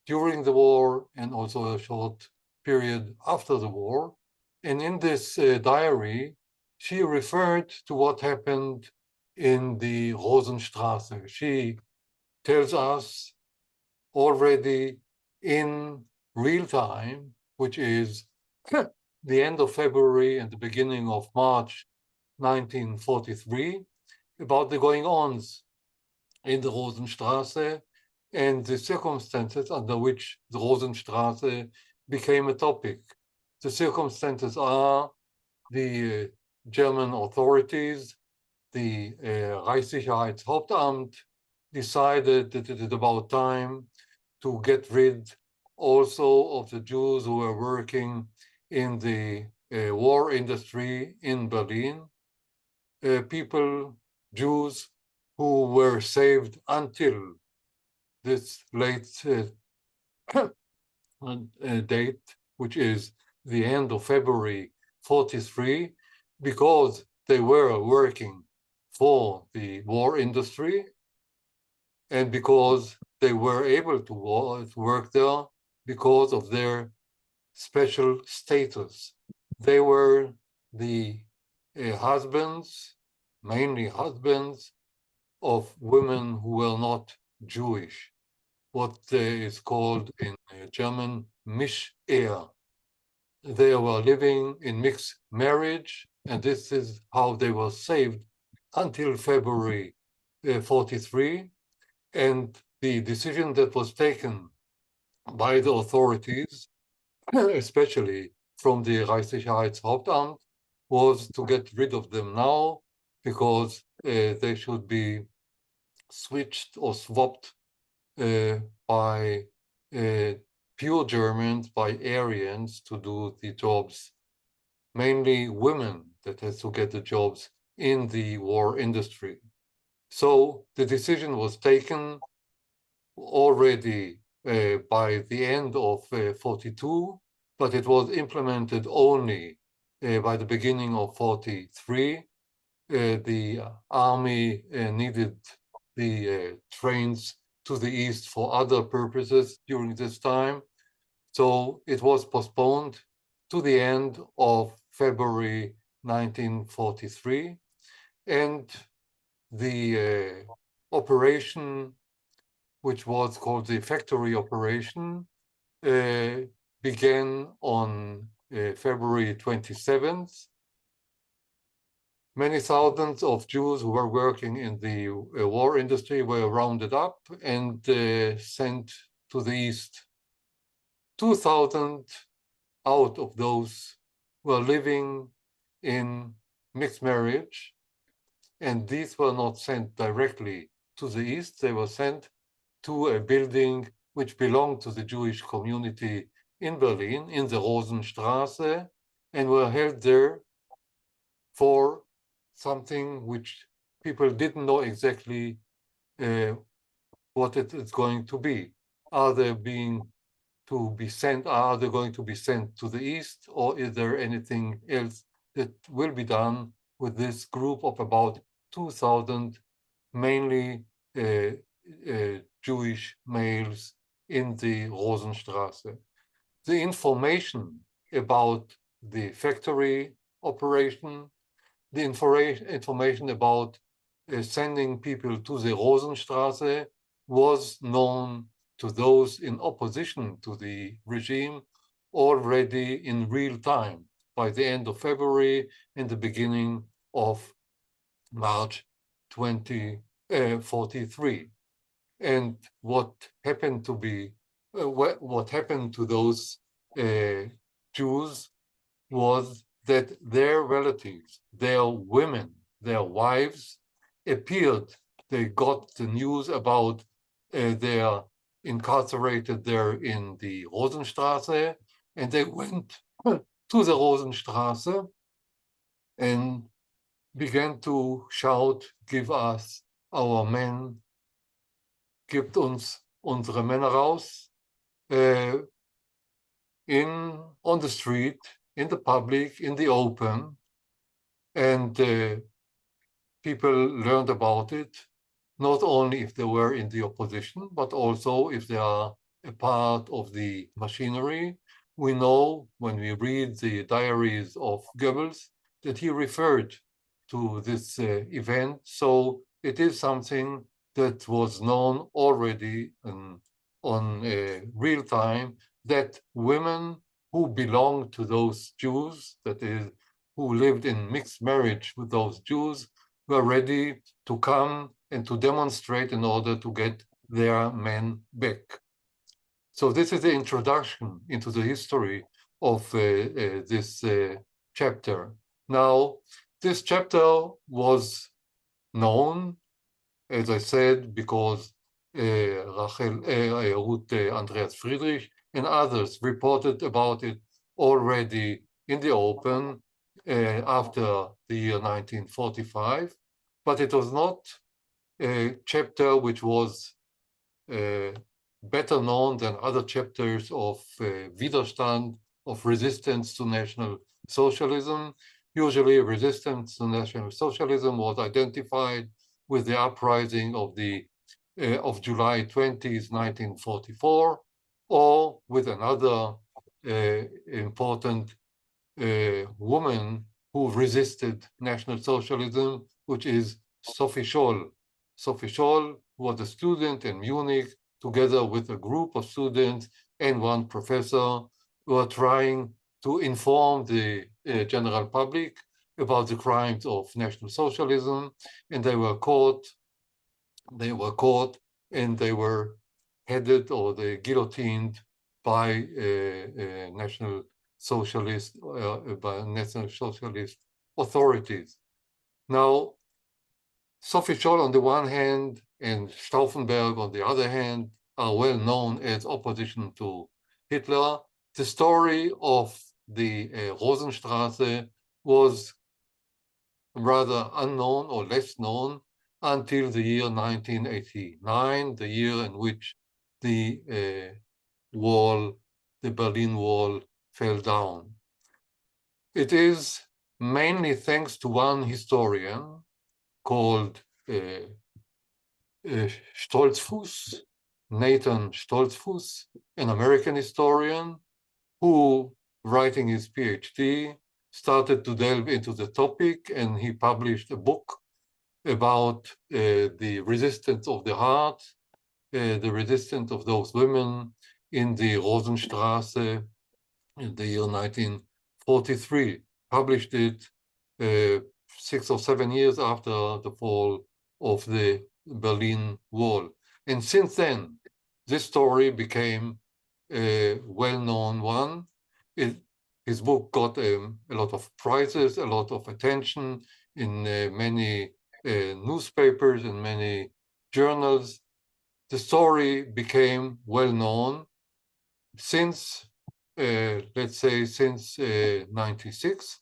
during the war and also a short period after the war. And in this diary, she referred to what happened in the Rosenstrasse. She tells us already in real time, which is the end of February and the beginning of March 1943, about the going-ons in the Rosenstrasse and the circumstances under which the Rosenstrasse became a topic. The circumstances are the German authorities, the Reichssicherheitshauptamt, decided that it is about time to get rid also of the Jews who were working in the war industry in Berlin. People, Jews, who were saved until this late date, which is the end of February 43, because they were working for the war industry and because they were able to work there because of their special status. They were the husbands, mainly husbands, of women who were not Jewish, what is called in German Misch-Ehe. They were living in mixed marriage, and this is how they were saved until February 43, and the decision that was taken by the authorities, especially from the Reichssicherheitshauptamt, was to get rid of them now because they should be switched or swapped by pure Germans, by Aryans, to do the jobs, mainly women that has to get the jobs in the war industry. So the decision was taken already by the end of 42, but it was implemented only by the beginning of 43. The army needed the trains to the east for other purposes during this time. So it was postponed to the end of February 1943. And the operation, which was called the factory operation, began on February 27th. Many thousands of Jews who were working in the war industry were rounded up and sent to the east. 2,000 out of those were living in mixed marriage, and these were not sent directly to the east. They were sent to a building which belonged to the Jewish community in Berlin, in the Rosenstrasse, and were held there for something which people didn't know exactly what it is going to be. Are they going to be sent to the east, or is there anything else that will be done with this group of about 2,000, mainly Jewish males in the Rosenstrasse? The information about the factory operation, the information about sending people to the Rosenstrasse was known to those in opposition to the regime already in real time by the end of February and the beginning of March 2043. And what happened to those Jews was that their relatives, their women, their wives appeared. They got the news about their incarcerated there in the Rosenstrasse, and they went to the Rosenstrasse and began to shout, "Give us our men, gibt uns unsere Männer raus," on the street, in the public, in the open, and people learned about it, not only if they were in the opposition, but also if they are a part of the machinery. We know when we read the diaries of Goebbels that he referred to this event. So it is something that was known already on real time, that women who belonged to those Jews, that is, who lived in mixed marriage with those Jews, were ready to come and to demonstrate in order to get their men back. So this is the introduction into the history of this chapter. Now, this chapter was known, as I said, because Ruth Andreas Friedrich and others reported about it already in the open after the year 1945, but it was not a chapter which was better known than other chapters of Widerstand, of resistance to National Socialism. Usually resistance to National Socialism was identified with the uprising of July 20th, 1944, or with another important woman who resisted National Socialism, which is Sophie Scholl. Sophie Scholl was a student in Munich, together with a group of students and one professor, who were trying to inform the general public about the crimes of National Socialism, and they were caught. And they were headed or they guillotined by National Socialist authorities. Now, Sophie Scholl on the one hand and Stauffenberg on the other hand are well known as opposition to Hitler. The story of the Rosenstrasse was rather unknown or less known until the year 1989, the year in which the Berlin Wall fell down. It is mainly thanks to one historian called Stoltzfus, Nathan Stoltzfus, an American historian who, writing his PhD, started to delve into the topic, and he published a book about the resistance of the heart, the resistance of those women in the Rosenstrasse in the year 1943, published it 6 or 7 years after the fall of the Berlin Wall. And since then, this story became a well-known one. His book got a lot of prizes, a lot of attention in many newspapers and many journals. The story became well-known since, let's say, since 96.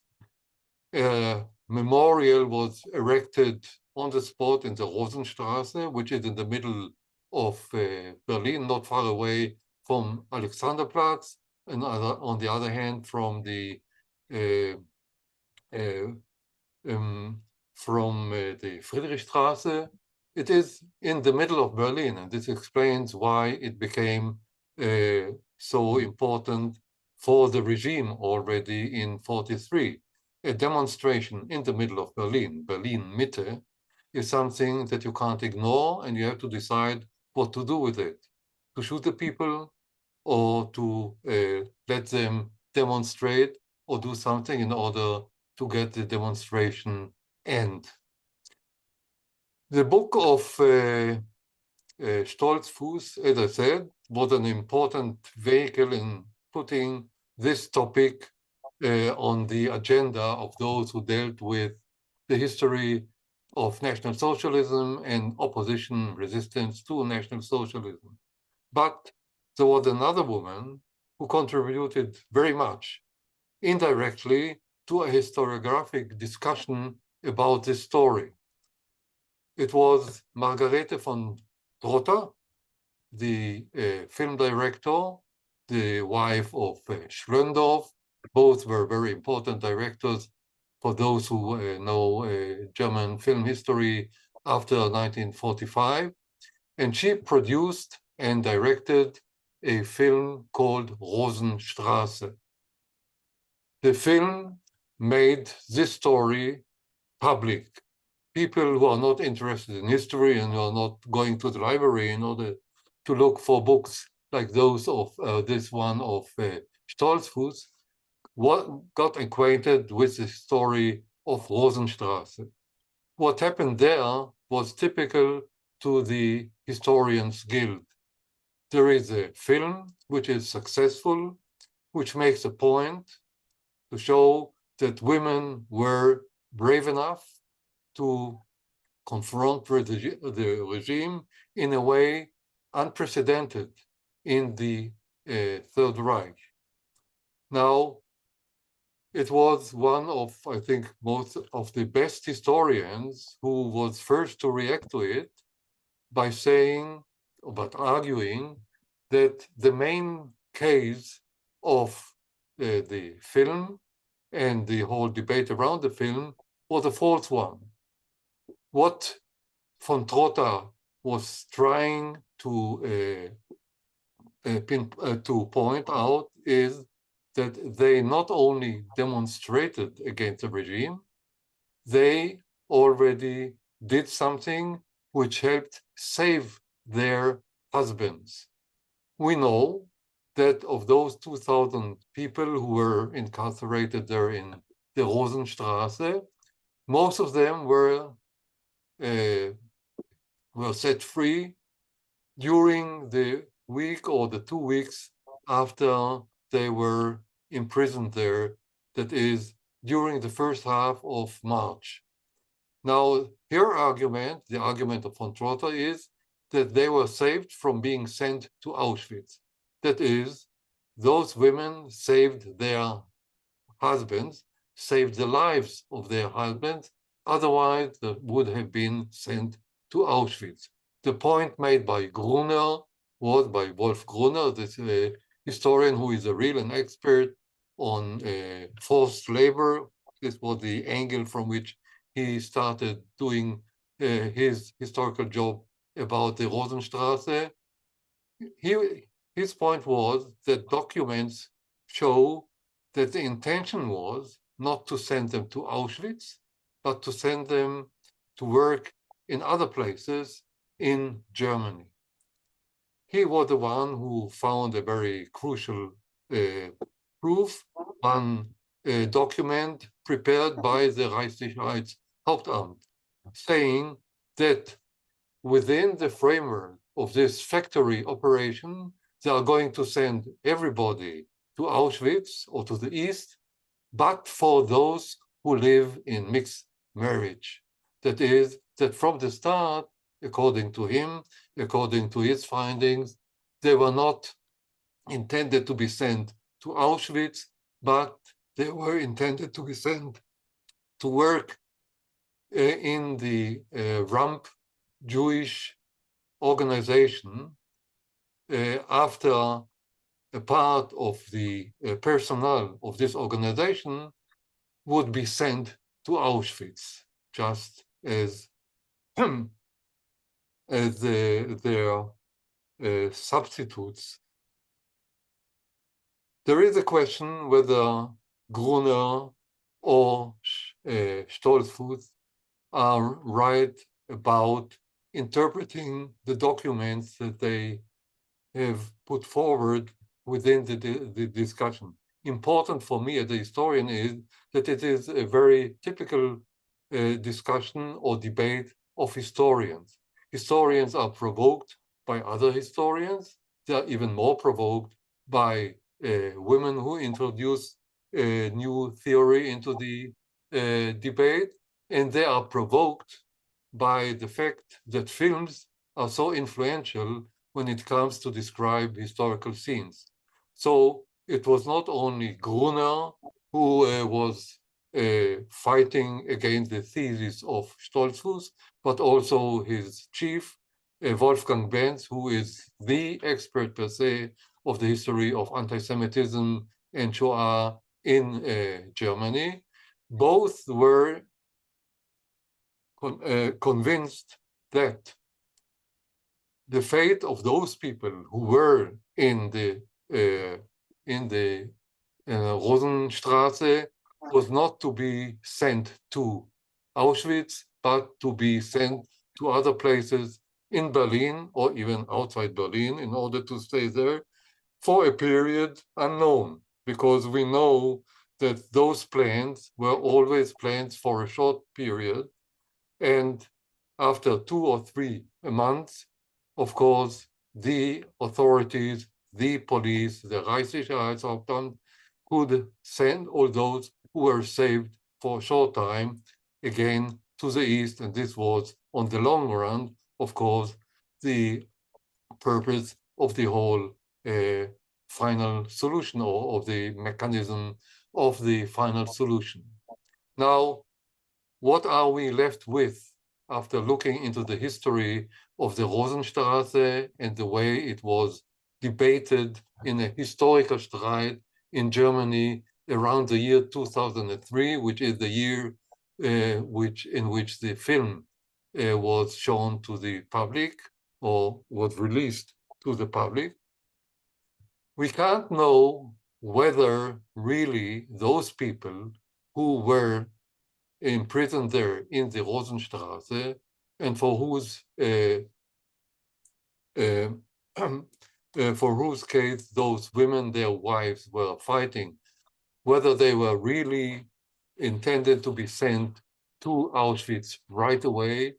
A memorial was erected on the spot in the Rosenstrasse, which is in the middle of Berlin, not far away from Alexanderplatz, and on the other hand from the Friedrichstrasse. It is in the middle of Berlin, and this explains why it became so important for the regime already in 43. A demonstration in the middle of Berlin, Berlin Mitte, is something that you can't ignore, and you have to decide what to do with it. To shoot the people, or to let them demonstrate, or do something in order to get the demonstration end. The book of Stoltzfus, as I said, was an important vehicle in putting this topic on the agenda of those who dealt with the history of National Socialism and opposition resistance to National Socialism. But there was another woman who contributed very much indirectly to a historiographic discussion about this story. It was Margarete von Trotta, the film director, the wife of Schlöndorff. Both were very important directors for those who know German film history after 1945. And she produced and directed a film called Rosenstrasse. The film made this story public. People who are not interested in history and who are not going to the library in order to look for books like those of this one of Stoltzfus, got acquainted with the story of Rosenstrasse. What happened there was typical to the Historians Guild. There is a film which is successful, which makes a point to show that women were brave enough to confront the regime in a way unprecedented in the Third Reich. Now, it was one of, I think, most of the best historians who was first to react to it by saying, but arguing, that the main case of the film and the whole debate around the film was a false one. What von Trotta was trying to point out is that they not only demonstrated against the regime, they already did something which helped save their husbands. We know that of those 2,000 people who were incarcerated there in the Rosenstrasse. Most of them were set free during the week or the 2 weeks after they were imprisoned there, that is, during the first half of March. Now, her argument, the argument of von Trotter, is that they were saved from being sent to Auschwitz. That is, those women saved their husbands, saved the lives of their husbands, otherwise they would have been sent to Auschwitz. The point made by Gruner was by Wolf Gruner, this historian who is a real and expert on forced labor. This was the angle from which he started doing his historical job about the Rosenstrasse. His point was that documents show that the intention was not to send them to Auschwitz, but to send them to work in other places in Germany. He was the one who found a very crucial proof, one document prepared by the Reichssicherheitshauptamt, saying that within the framework of this factory operation, they are going to send everybody to Auschwitz or to the east, but for those who live in mixed marriage. That is, that from the start, according to him, according to his findings, they were not intended to be sent to Auschwitz, but they were intended to be sent to work in the RAMP Jewish organization after a part of the personnel of this organization would be sent to Auschwitz, just as their substitutes. There is a question whether Gruner or Stolzfuss are right about interpreting the documents that they have put forward within the discussion. Important for me as a historian is that it is a very typical discussion or debate of historians. Historians are provoked by other historians. They are even more provoked by women who introduce a new theory into the debate, and they are provoked by the fact that films are so influential when it comes to describe historical scenes. So it was not only Gruner who was fighting against the thesis of Stolzfuss, but also his chief, Wolfgang Benz, who is the expert per se of the history of anti-Semitism and Shoah in Germany. Both were convinced that the fate of those people who were in the Rosenstrasse was not to be sent to Auschwitz, but to be sent to other places in Berlin or even outside Berlin in order to stay there for a period unknown, because we know that those plans were always plans for a short period. And after 2 or 3 months, of course, the authorities, the police, the Reichssicherheitshauptamt could send all those who were saved for a short time again to the east. And this was, on the long run, of course, the purpose of the whole final solution, or of the mechanism of the final solution. Now, what are we left with after looking into the history of the Rosenstrasse and the way it was debated in a historical stride in Germany around the year 2003, which is the year in which the film was shown to the public or was released to the public? We can't know whether really those people who were imprisoned there in the Rosenstrasse and for whose case those women, their wives, were fighting, whether they were really intended to be sent to Auschwitz right away,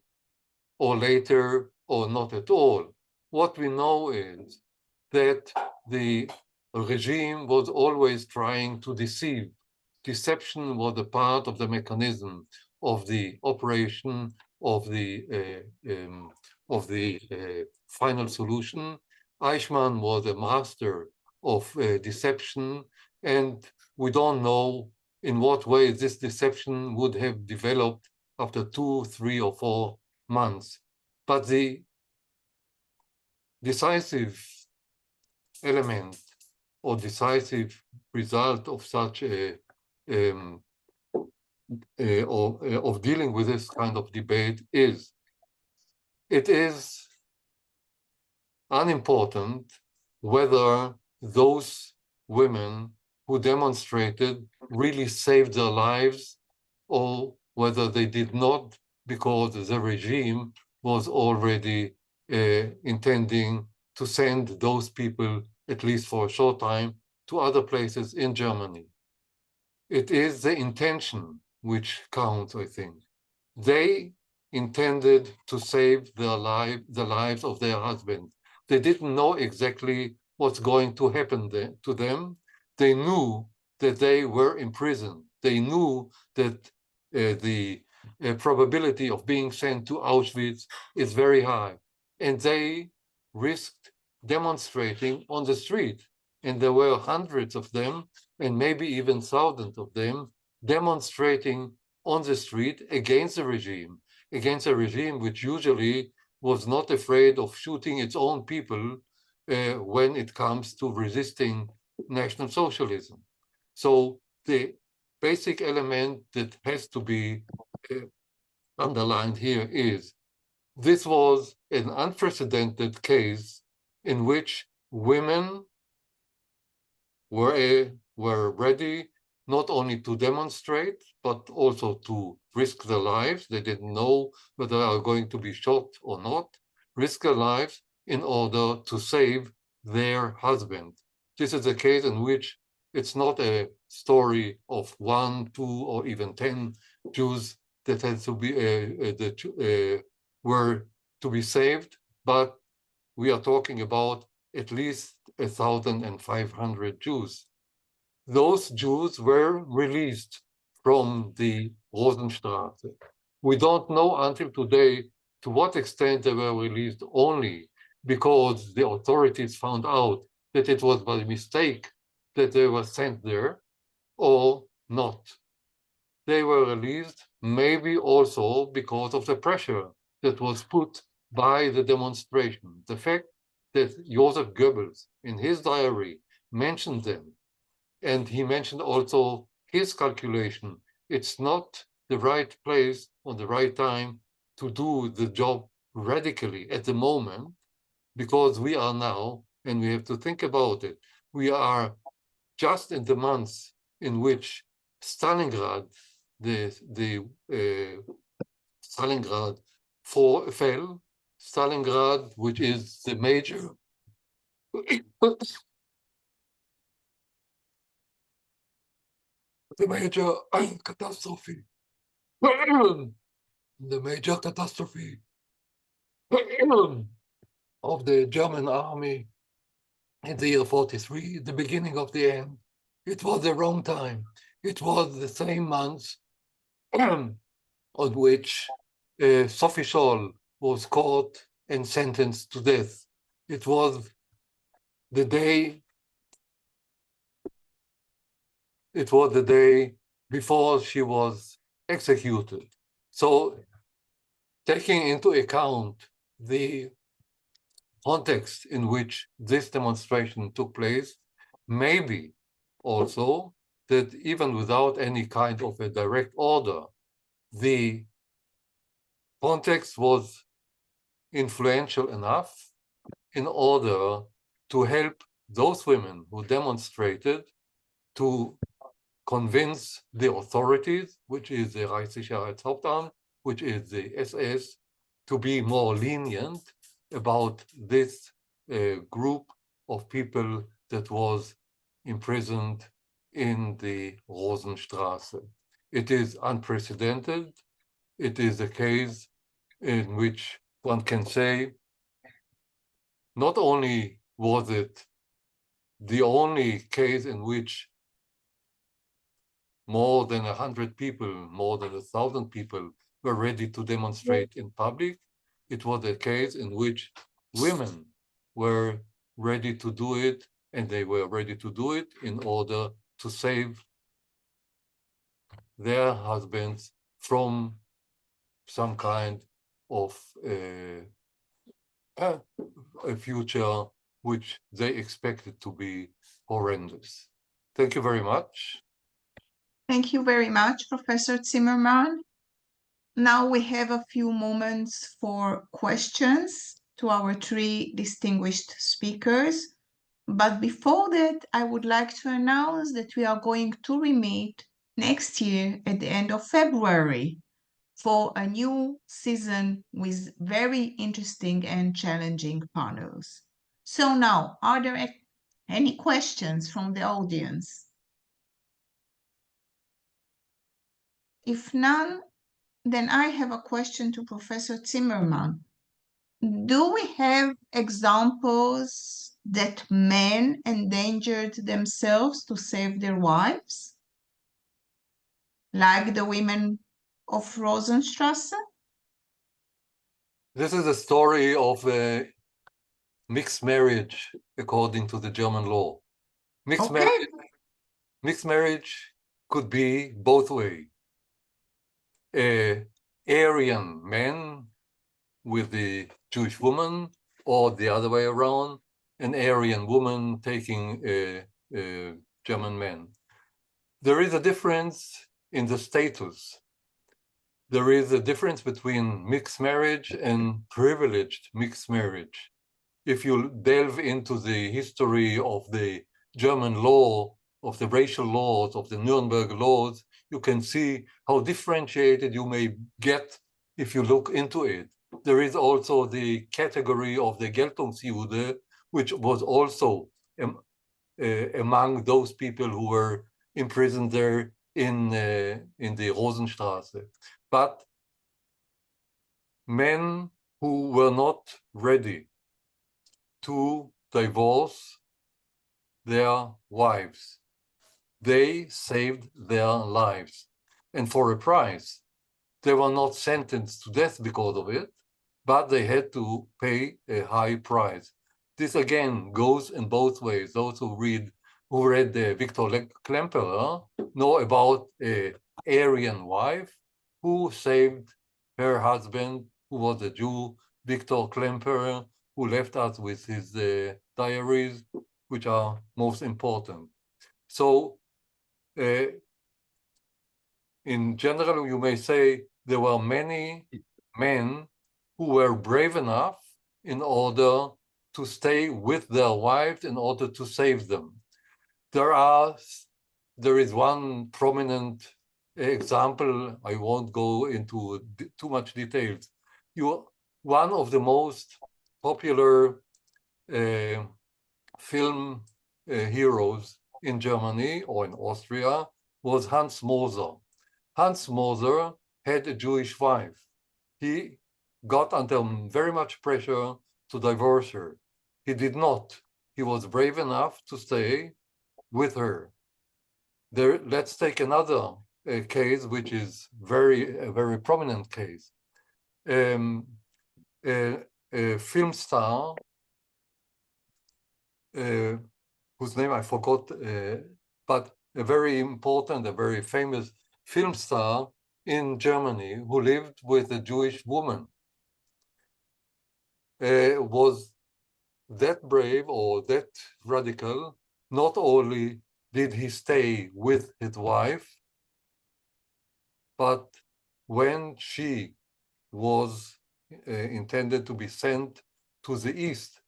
or later, or not at all. What we know is that the regime was always trying to deceive. Deception was a part of the mechanism of the operation of the final solution. Eichmann was a master of deception, and we don't know in what way this deception would have developed after 2, 3, or 4 months. But the decisive element or decisive result of such a of dealing with this kind of debate is it is unimportant whether those women who demonstrated really saved their lives or whether they did not, because the regime was already intending to send those people, at least for a short time, to other places in Germany. It is the intention which counts, I think. They intended to save the lives of their husbands. They didn't know exactly what's going to happen to them. They knew that they were in prison. They knew that the probability of being sent to Auschwitz is very high. And they risked demonstrating on the street. And there were hundreds of them, and maybe even thousands of them, demonstrating on the street against a regime which usually was not afraid of shooting its own people when it comes to resisting National Socialism. So the basic element that has to be underlined here is this was an unprecedented case in which women were ready not only to demonstrate, but also to risk their lives. They didn't know whether they are going to be shot or not, risk their lives in order to save their husband. This is a case in which it's not a story of 1, 2, or even 10 Jews that had to be were to be saved, but we are talking about at least 1,500 Jews. Those Jews were released from the Rosenstrasse. We don't know until today to what extent they were released only because the authorities found out that it was by mistake that they were sent there, or not. They were released maybe also because of the pressure that was put by the demonstration. The fact that Joseph Goebbels in his diary mentioned them, and he mentioned also his calculation. It's not the right place or the right time to do the job radically at the moment, because we are now, and we have to think about it, we are just in the months in which Stalingrad, Stalingrad fell, Stalingrad, which is the major catastrophe. The major catastrophe of the German army in the year 43, the beginning of the end. It was the wrong time. It was the same month on which Sophie Scholl was caught and sentenced to death. It was the day before she was executed. So taking into account the context in which this demonstration took place, maybe also that even without any kind of a direct order, the context was influential enough in order to help those women who demonstrated to convince the authorities, which is the Reichssicherheitshauptamt, which is the SS, to be more lenient about this group of people that was imprisoned in the Rosenstrasse. It is unprecedented. It is a case in which one can say, not only was it the only case in which more than 100 people, more than 1,000 people were ready to demonstrate in public, it was a case in which women were ready to do it, and they were ready to do it in order to save their husbands from some kind of a future which they expected to be horrendous. Thank you very much. Thank you very much, Professor Zimmermann. Now we have a few moments for questions to our three distinguished speakers. But before that, I would like to announce that we are going to re-meet next year at the end of February for a new season with very interesting and challenging panels. So now, are there any questions from the audience? If none, then I have a question to Professor Zimmermann. Do we have examples that men endangered themselves to save their wives? Like the women of Rosenstrasse? This is a story of a mixed marriage according to the German law. Mixed marriage could be both ways. Aryan men with the Jewish woman, or the other way around, an Aryan woman taking a German man. There is a difference in the status. There is a difference between mixed marriage and privileged mixed marriage. If you delve into the history of the German law, of the racial laws, of the Nuremberg laws, you can see how differentiated you may get if you look into it. There is also the category of the Geltungsjude, which was also among those people who were imprisoned there in the Rosenstrasse. But men who were not ready to divorce their wives, they saved their lives. And for a price. They were not sentenced to death because of it, but they had to pay a high price. This again goes in both ways. Those who read the Victor Klemperer know about an Aryan wife who saved her husband, who was a Jew, Victor Klemperer, who left us with his diaries, which are most important. So, in general, you may say there were many men who were brave enough in order to stay with their wives in order to save them. There is one prominent example. I won't go into too much details. One of the most popular film heroes in Germany or in Austria was Hans Moser. Hans Moser had a Jewish wife. He got under very much pressure to divorce her. He did not. He was brave enough to stay with her. Let's take another case, which is a very prominent case. A film star, whose name I forgot, but a very important, a very famous film star in Germany who lived with a Jewish woman, was that brave or that radical. Not only did he stay with his wife, but when she was intended to be sent to the East,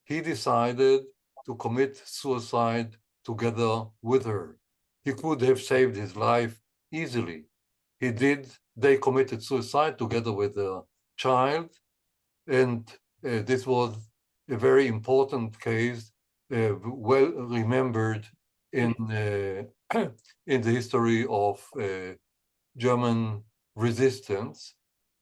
he decided to commit suicide together with her. He could have saved his life easily. He did. They committed suicide together with a child, and this was a very important case, well remembered in the history of German resistance.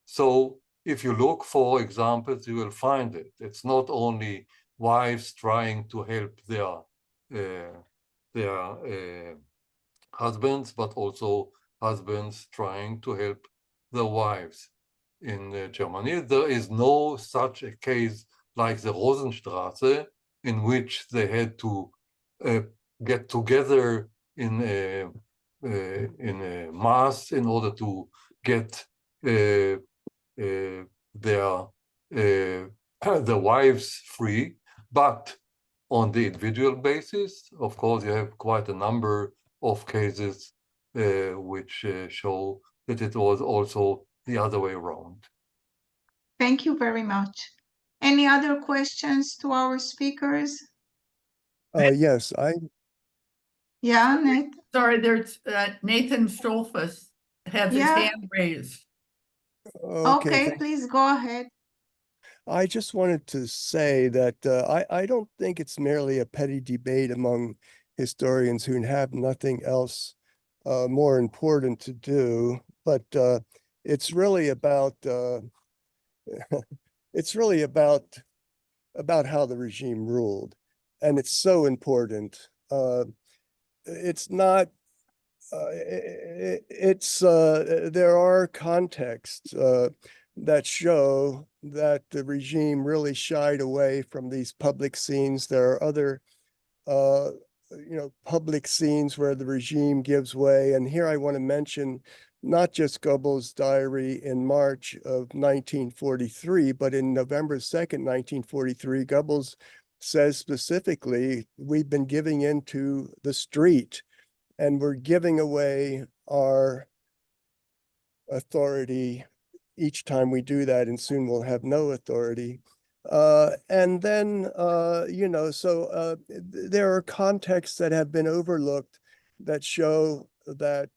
So if you look for examples, you will find it. It's not only wives trying to help their husbands, but also husbands trying to help their wives. In Germany, there is no such a case like the Rosenstrasse, in which they had to get together in a mass in order to get their wives free. But on the individual basis, of course, you have quite a number of cases which show that it was also the other way around. Thank you very much. Any other questions to our speakers? Yes, Yeah, Nate? Sorry, there's Nathan Stolfus has his Yeah. hand raised. Okay, please go ahead. I just wanted to say that I don't think it's merely a petty debate among historians who have nothing else more important to do, but it's really about it's really about how the regime ruled, and it's so important. It's not. There are contexts that show that the regime really shied away from these public scenes. There are other, public scenes where the regime gives way. And here I want to mention not just Goebbels' diary in March of 1943, but in November 2nd, 1943, Goebbels says specifically, we've been giving into the street and we're giving away our authority each time we do that, and soon we'll have no authority. And then, there are contexts that have been overlooked that show that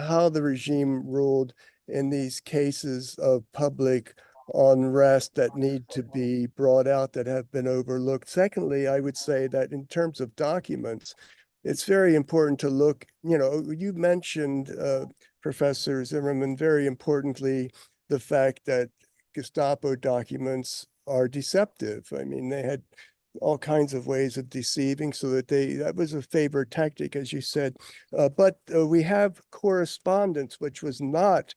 how the regime ruled in these cases of public unrest that need to be brought out that have been overlooked. Secondly, I would say that in terms of documents, it's very important to look, you mentioned, Professor Zimmermann, very importantly, the fact that Gestapo documents are deceptive. I mean, they had all kinds of ways of deceiving so that that was a favorite tactic, as you said. But we have correspondence, which was not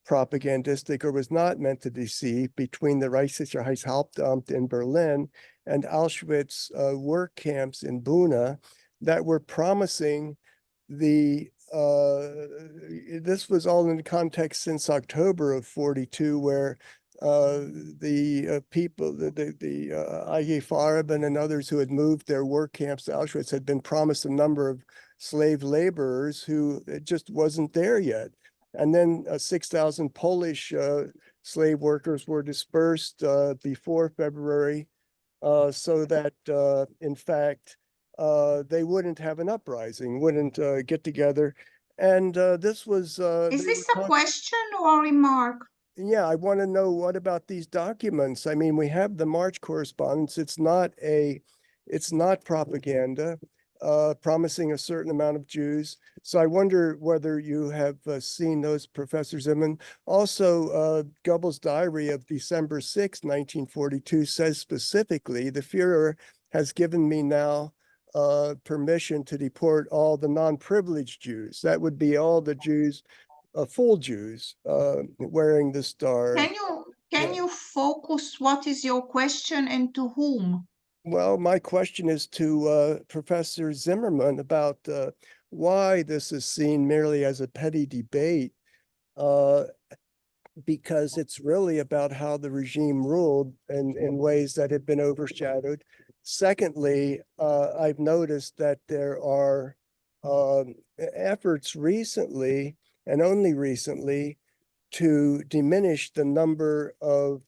propagandistic or was not meant to deceive, between the Reichssicherheitshauptamt in Berlin and Auschwitz work camps in Buna that were promising this was all in context since October of 42, where the people, the IG Farben and others who had moved their work camps to Auschwitz had been promised a number of slave laborers who it just wasn't there yet. And then 6,000 Polish slave workers were dispersed before February so that, in fact, they wouldn't have an uprising, wouldn't get together. And this was... Is this a question or a remark? Yeah, I want to know, what about these documents? I mean, we have the March correspondence. It's not propaganda promising a certain amount of Jews. So I wonder whether you have seen those, Professor Zimmermann. Also, Goebbels' diary of December 6, 1942 says specifically, the Führer has given me now permission to deport all the non-privileged Jews. That would be all the Jews, full Jews, wearing the star. Can you focus what is your question and to whom? Well, my question is to Professor Zimmermann about why this is seen merely as a petty debate, because it's really about how the regime ruled in ways that have been overshadowed. Secondly, I've noticed that there are efforts recently, and only recently, to diminish the number of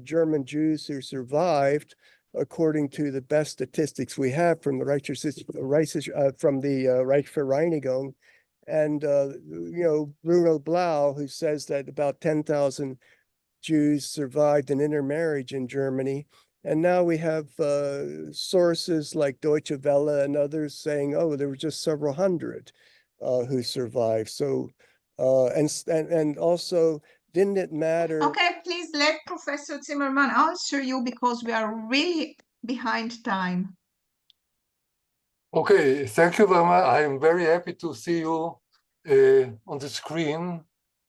German Jews who survived, according to the best statistics we have from the Reichsvereinigung. And, Bruno Blau, who says that about 10,000 Jews survived an intermarriage in Germany. And now we have sources like Deutsche Welle and others saying, oh, there were just several hundred who survived. So And also, didn't it matter? Okay, please let Professor Zimmermann answer you because we are really behind time. Okay, thank you very much. I'm very happy to see you on the screen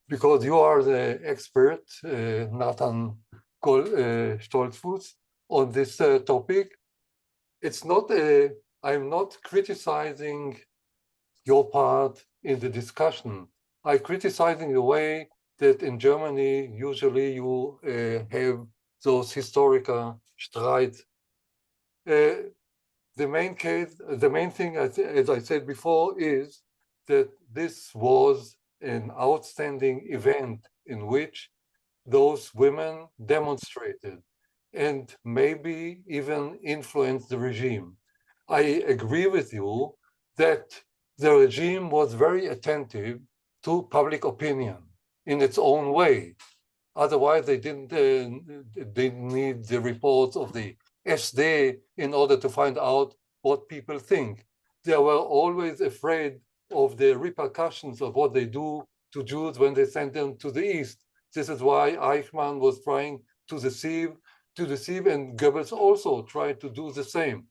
because you are the expert, Nathan Stolzfuß, on this topic. It's not I'm not criticizing your part in the discussion. I'm criticizing the way that in Germany usually you have those historical streit. The main thing, as I said before, is that this was an outstanding event in which those women demonstrated and maybe even influenced the regime. I agree with you that the regime was very attentive to public opinion in its own way. Otherwise, they didn't need the reports of the SD in order to find out what people think. They were always afraid of the repercussions of what they do to Jews when they send them to the East. This is why Eichmann was trying to deceive, and Goebbels also tried to do the same.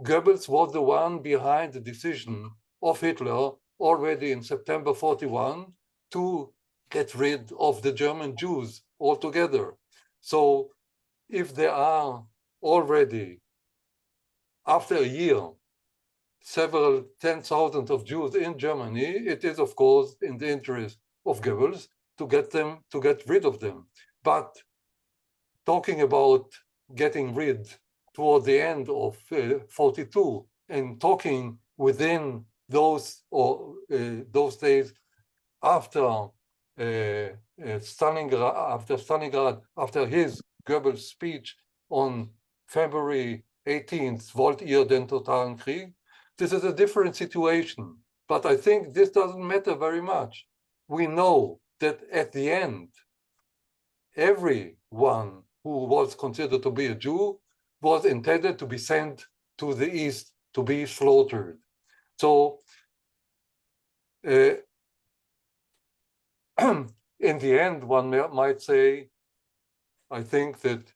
Goebbels was the one behind the decision of Hitler already in September 41 to get rid of the German Jews altogether. So if there are already, after a year, several 10,000 of Jews in Germany, it is of course in the interest of Goebbels to get rid of them. But talking about getting rid toward the end of 42 and talking within those days after Stalingrad, after his Goebbels speech on February 18th, wollt ihr den totalen Krieg? This is a different situation, but I think this doesn't matter very much. We know that at the end, everyone who was considered to be a Jew was intended to be sent to the East to be slaughtered. So in the end, one might say, I think that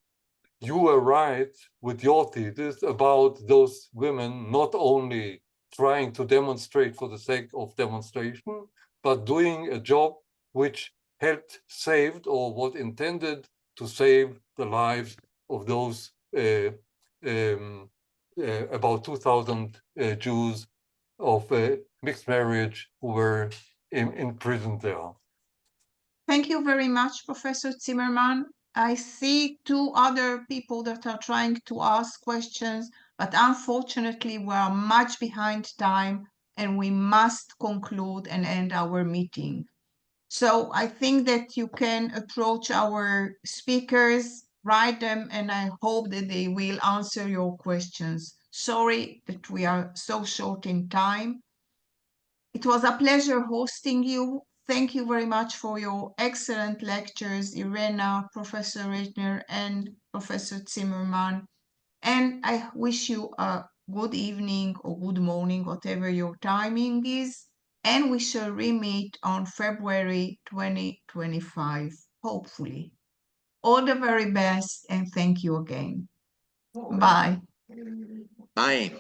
you were right with your thesis about those women not only trying to demonstrate for the sake of demonstration, but doing a job which helped saved or was intended to save the lives of those about 2,000 Jews of mixed marriage who were in prison there. Thank you very much, Professor Zimmermann. I see two other people that are trying to ask questions, but unfortunately we are much behind time and we must conclude and end our meeting. So I think that you can approach our speakers, write them, and I hope that they will answer your questions. Sorry that we are so short in time. It was a pleasure hosting you. Thank you very much for your excellent lectures, Irena, Professor Rittner, and Professor Zimmermann. And I wish you a good evening or good morning, whatever your timing is. And we shall re-meet on February 2025, hopefully. All the very best, and thank you again. Bye. Bye.